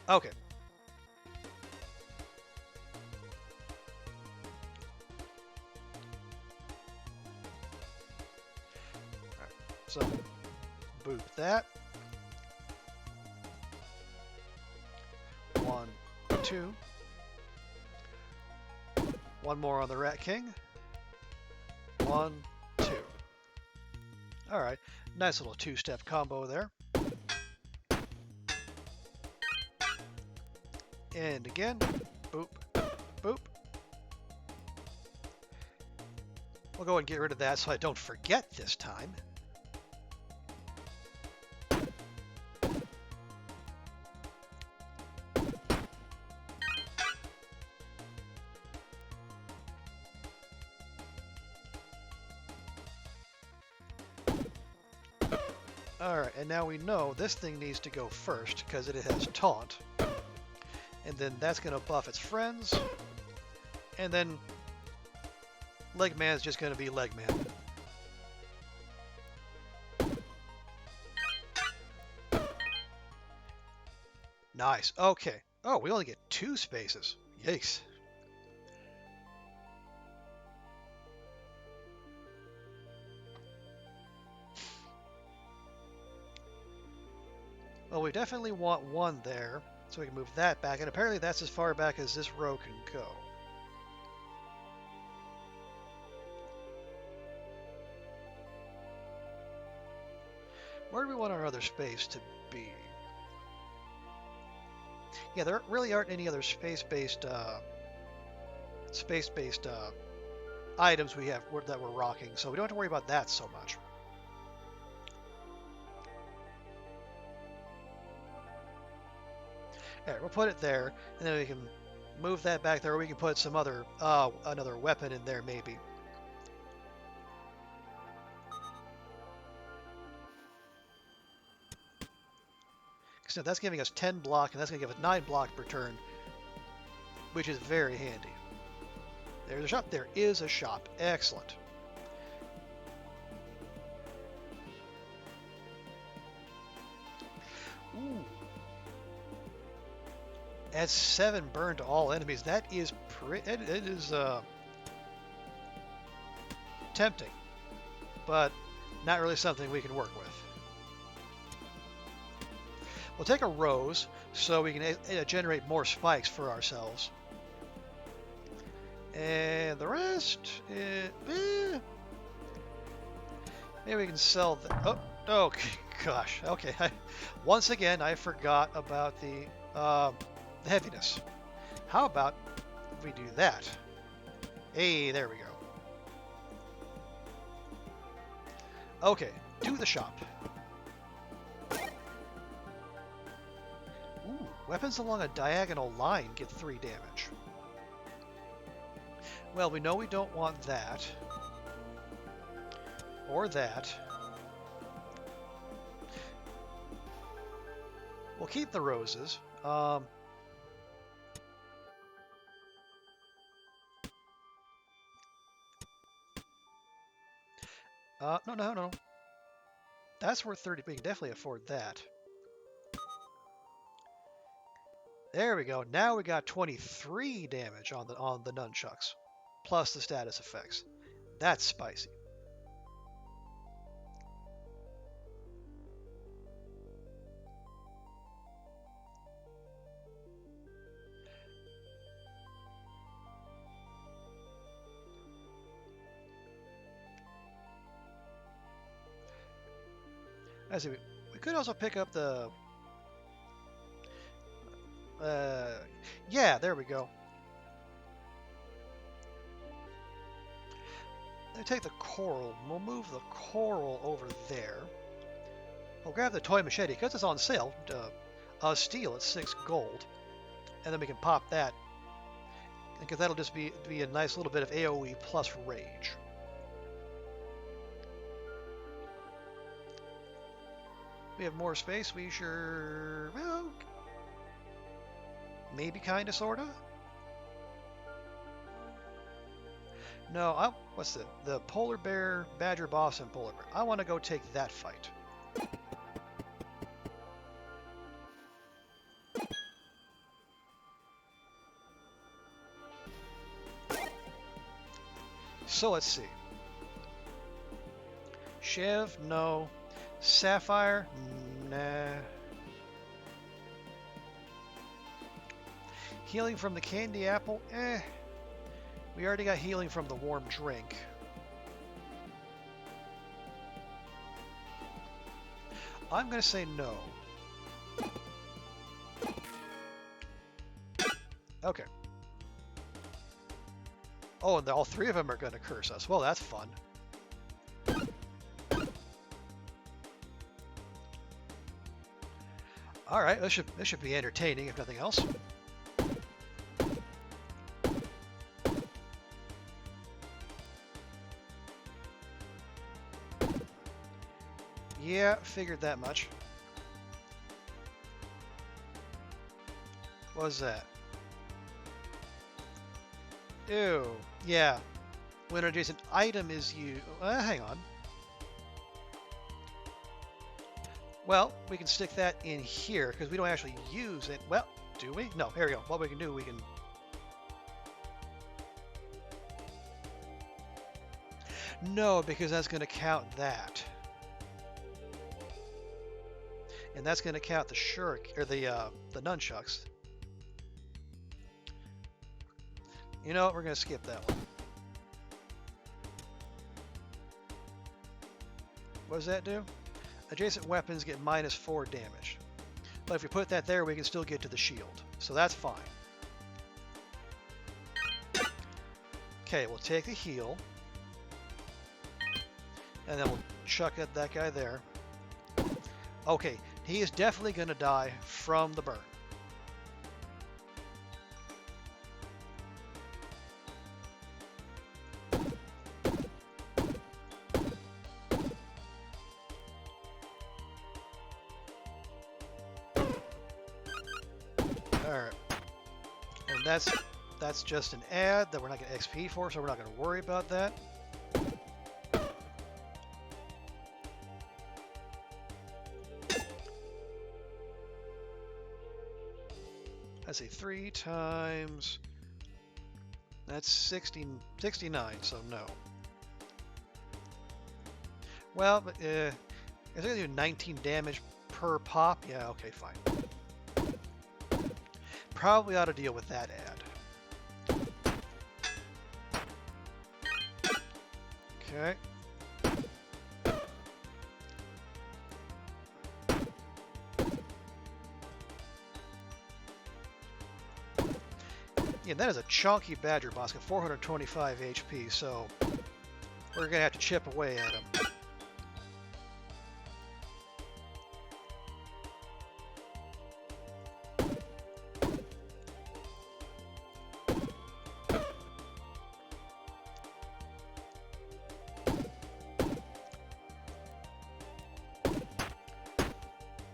Okay. Alright, so boot that. 1, 2. One more on the Rat King. 1, 2. Alright, nice little two-step combo there. And again, boop, boop. We'll go and get rid of that so I don't forget this time. Alright, and now we know this thing needs to go first because it has taunt. And then that's going to buff its friends. And then Legman's just going to be Legman. Nice. Okay. Oh, we only get 2 spaces. Yikes. Well, we definitely want 1 there, so we can move that back. And apparently that's as far back as this row can go. Where do we want our other space to be? Yeah, there really aren't any other space-based items we have that we're rocking, so we don't have to worry about that so much. Alright, we'll put it there, and then we can move that back there, or we can put some other another weapon in there maybe. So that's giving us 10 block, and that's going to give us 9 block per turn, which is very handy. There's a shop. There is a shop. Excellent. Ooh. Adds 7 burn to all enemies. That is it is tempting, but not really something we can work with. We'll take a rose so we can generate more spikes for ourselves. And the rest, maybe we can sell the. Oh, gosh. Okay. Once again, I forgot about the heaviness. How about if we do that? Hey, there we go. Okay, to the shop. Ooh, weapons along a diagonal line get 3 damage. Well, we know we don't want that. Or that. We'll keep the roses. No, no, no. That's worth 30. We can definitely afford that. There we go. Now we got 23 damage on the nunchucks, plus the status effects. That's spicy. I see. We could also pick up the. Yeah, there we go. Let me take the coral. We'll move the coral over there. We'll grab the toy machete because it's on sale. Steel at 6 gold, and then we can pop that because that'll just be a nice little bit of AOE plus rage. We have more space. We sure, well, maybe kinda sorta. No, what's the polar bear, badger boss, and polar bear? I want to go take that fight. So let's see. Chev, no. Sapphire, nah. Healing from the candy apple, eh. We already got healing from the warm drink. I'm going to say no. Okay. Oh, and all three of them are going to curse us. Well, that's fun. All right, this should be entertaining, if nothing else. Yeah, figured that much. What was that? Ew. Yeah. When an adjacent item is used... hang on. Well, we can stick that in here because we don't actually use it. Well, do we? No, here we go. What we can do, we can... No, because that's going to count that. And that's going to count the shuriken, or the nunchucks. You know what? We're going to skip that one. What does that do? Adjacent weapons get -4 damage. But if we put that there, we can still get to the shield. So that's fine. Okay, we'll take the heal. And then we'll chuck at that guy there. Okay, he is definitely going to die from the burn. Alright. And that's just an ad that we're not getting XP for, so we're not going to worry about that. Let's see, 3 times... That's 69, so no. Well, but is it going to do 19 damage per pop? Yeah, okay, fine. Probably ought to deal with that ad. Okay. Yeah, that is a chunky badger boss at 425 HP, so we're going to have to chip away at him.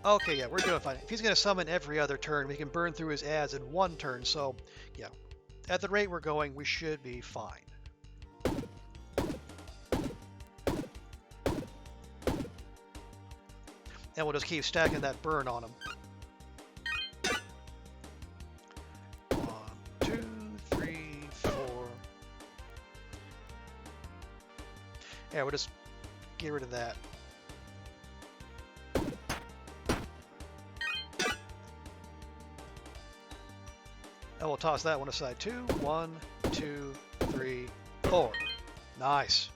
Okay, yeah, we're doing fine. If he's going to summon every other turn, we can burn through his ads in one turn, so yeah. At the rate we're going, we should be fine. and we'll just keep stacking that burn on them. 1, 2, 3, 4. Yeah, we'll just get rid of that. And we'll toss that one aside too. 1, 2, 3, 4. Nice.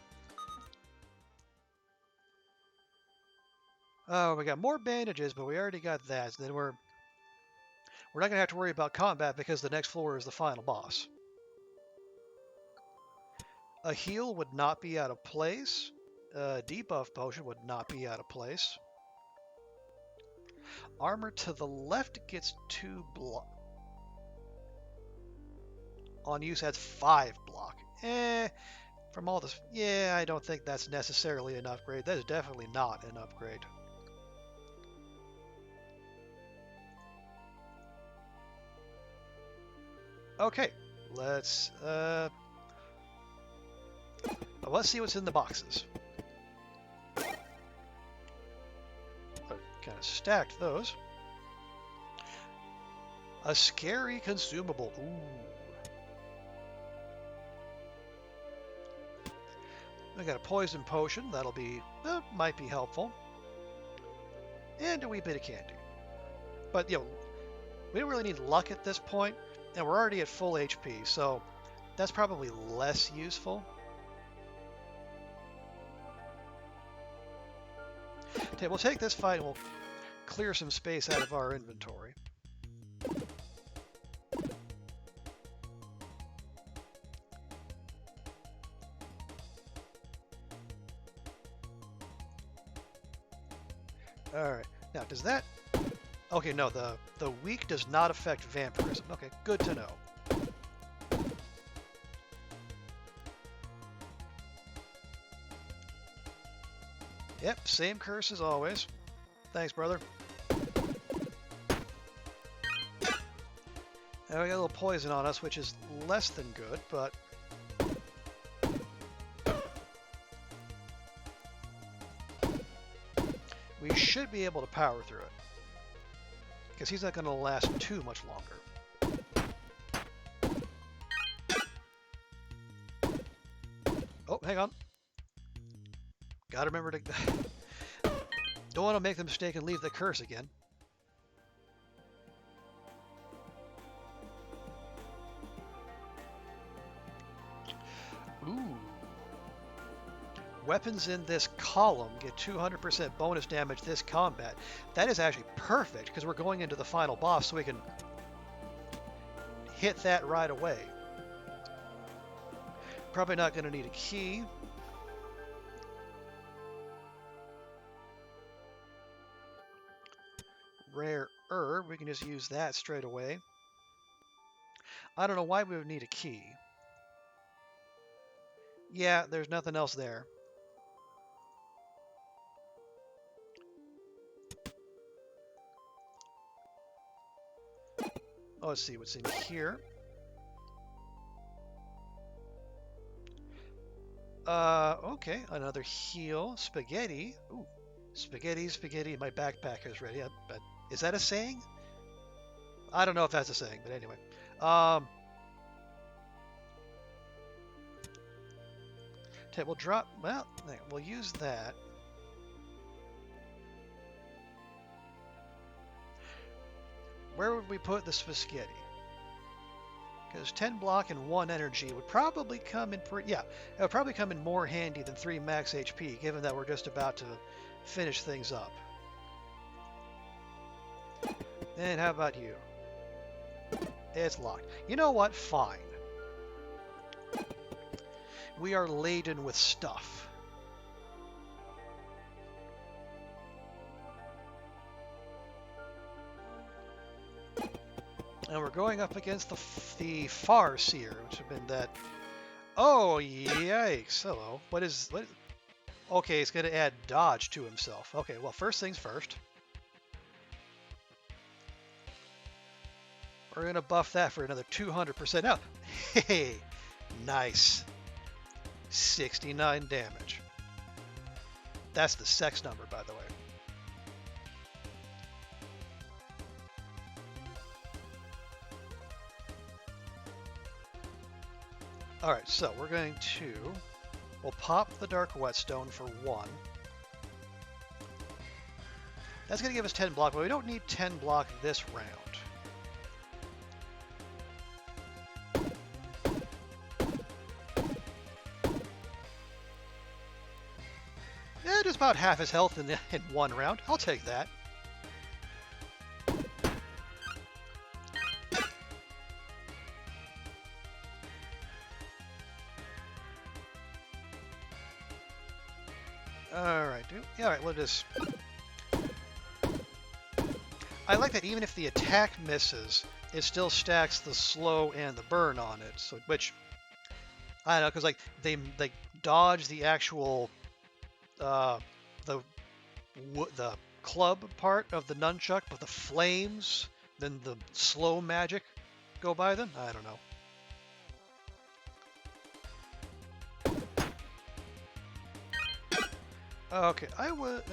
Oh, we got more bandages, but we already got that. So then we're not going to have to worry about combat because the next floor is the final boss. A heal would not be out of place. A debuff potion would not be out of place. Armor to the left gets 2 block. On use adds 5 block. From all this, yeah, I don't think that's necessarily an upgrade. That is definitely not an upgrade. Okay, let's see what's in the boxes. Kind of stacked those. A scary consumable. Ooh. We got a poison potion. That'll be, might be helpful. And a wee bit of candy. But, you know, we don't really need luck at this point, and we're already at full HP, so that's probably less useful. Okay, we'll take this fight and we'll clear some space out of our inventory. Alright, now does that... Okay, no, the weak does not affect vampirism. Okay, good to know. Yep, same curse as always. Thanks, brother. Now we got a little poison on us, which is less than good, but... we should be able to power through it. Because he's not going to last too much longer. Oh, hang on. Gotta remember to... Don't want to make the mistake and leave the curse again. Ooh. Weapons in this column get 200% bonus damage this combat. That is actually perfect because we're going into the final boss, so we can hit that right away. Probably not going to need a key. Rare herb, we can just use that straight away. I don't know why we would need a key. Yeah, there's nothing else there. Oh, let's see what's in here. Okay, another heal. Spaghetti. Ooh, spaghetti. My backpack is ready. Is that a saying? I don't know if that's a saying, but anyway. Okay, we'll drop. Well, we'll use that. Where would we put the spaghetti? Because 10 block and 1 energy would probably come in it would probably come in more handy than 3 max HP, given that we're just about to finish things up. And how about you? It's locked. You know what? Fine. We are laden with stuff. And we're going up against the Farseer, which have been that... Oh, yikes. Hello. What? Okay, he's going to add dodge to himself. Okay, well, first things first. We're going to buff that for another 200%. Now, hey, nice. 69 damage. That's the sex number, by the way. All right, so we're going to, we'll pop the Dark Whetstone for 1. That's going to give us 10 block, but we don't need 10 block this round. Yeah, just about half his health in 1 round. I'll take that. Alright, dude. Yeah, alright, we'll just... I like that even if the attack misses, it still stacks the slow and the burn on it. So, which, I don't know, because like they dodge the actual the club part of the nunchuck, but the flames, then the slow magic go by them. I don't know. Okay, I would.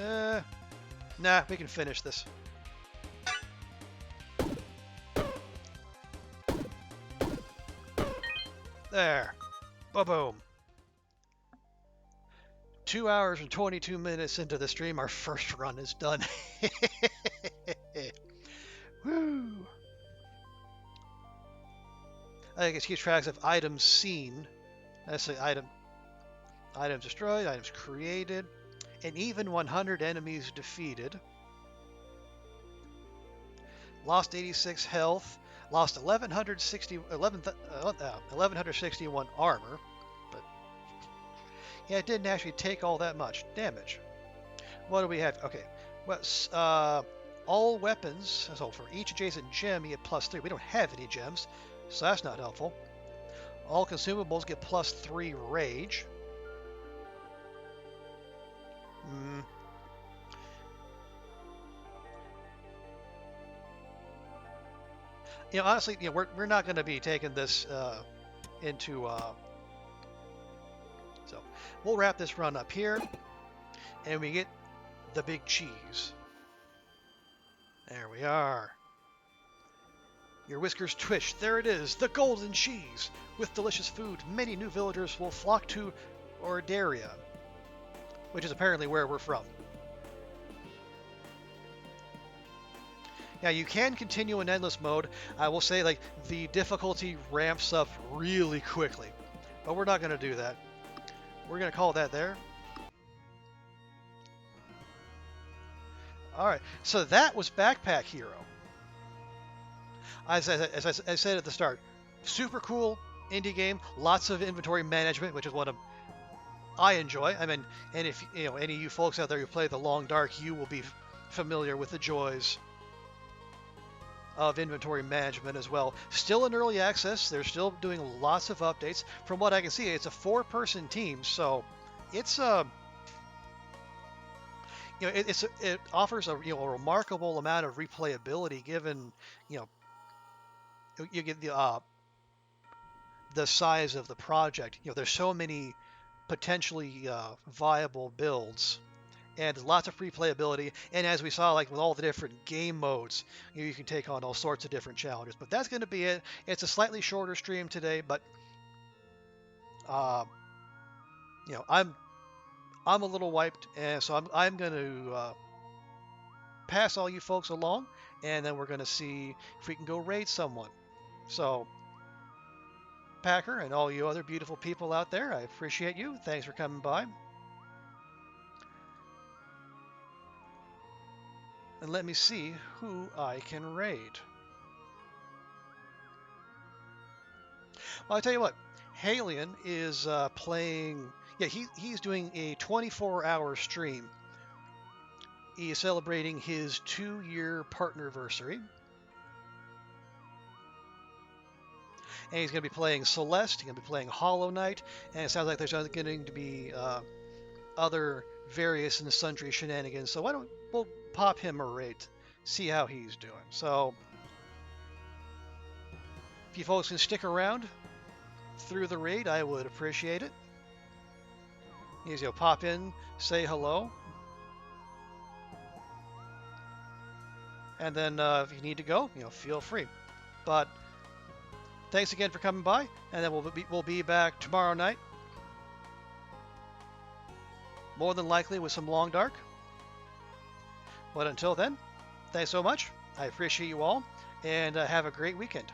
Nah, we can finish this. There. Ba-boom. 2 hours and 22 minutes into the stream, our first run is done. Woo! I guess keep tracks of items seen. That's the items destroyed, items created, and even 100 enemies defeated. Lost 86 health. Lost 1161 armor. But yeah, it didn't actually take all that much damage. What do we have? Okay. Well, all weapons. So for each adjacent gem, you get +3. We don't have any gems, so that's not helpful. All consumables get +3 rage. You know, honestly, you know, we're not going to be taking this into. So we'll wrap this run up here, and we get the big cheese. There we are. Your whiskers twitch. There it is, the golden cheese. With delicious food, many new villagers will flock to Ordaria, which is apparently where we're from. Now you can continue in endless mode. I will say, like, the difficulty ramps up really quickly, but we're not going to do that. We're going to call that there. All right, so that was Backpack Hero. As I said at the start, super cool indie game, lots of inventory management, which is what I enjoy. I mean, and if you know any of you folks out there who play The Long Dark, you will be familiar with the joys of inventory management as well. Still in early access, they're still doing lots of updates. From what I can see, it's a 4-person team, so it's you know, it offers a a remarkable amount of replayability given you get the size of the project. You know, there's so many potentially viable builds and lots of replayability. And as we saw, like with all the different game modes, you can take on all sorts of different challenges. But that's going to be it. It's a slightly shorter stream today, but I'm a little wiped, and so I'm going to pass all you folks along, and then we're going to see if we can go raid someone. So, Packer and all you other beautiful people out there, I appreciate you. Thanks for coming by. And let me see who I can raid. Well, I'll tell you what, Halion is playing. Yeah, he's doing a 24-hour stream. He is celebrating his 2-year partnerversary. And he's going to be playing Celeste, he's going to be playing Hollow Knight, and it sounds like there's going to be other various and sundry shenanigans. So we'll pop him a raid, see how he's doing. So if you folks can stick around through the raid, I would appreciate it. You pop in, say hello, and then if you need to go, feel free. But thanks again for coming by, and then we'll be back tomorrow night, more than likely with some Long Dark. But until then, thanks so much. I appreciate you all, and have a great weekend.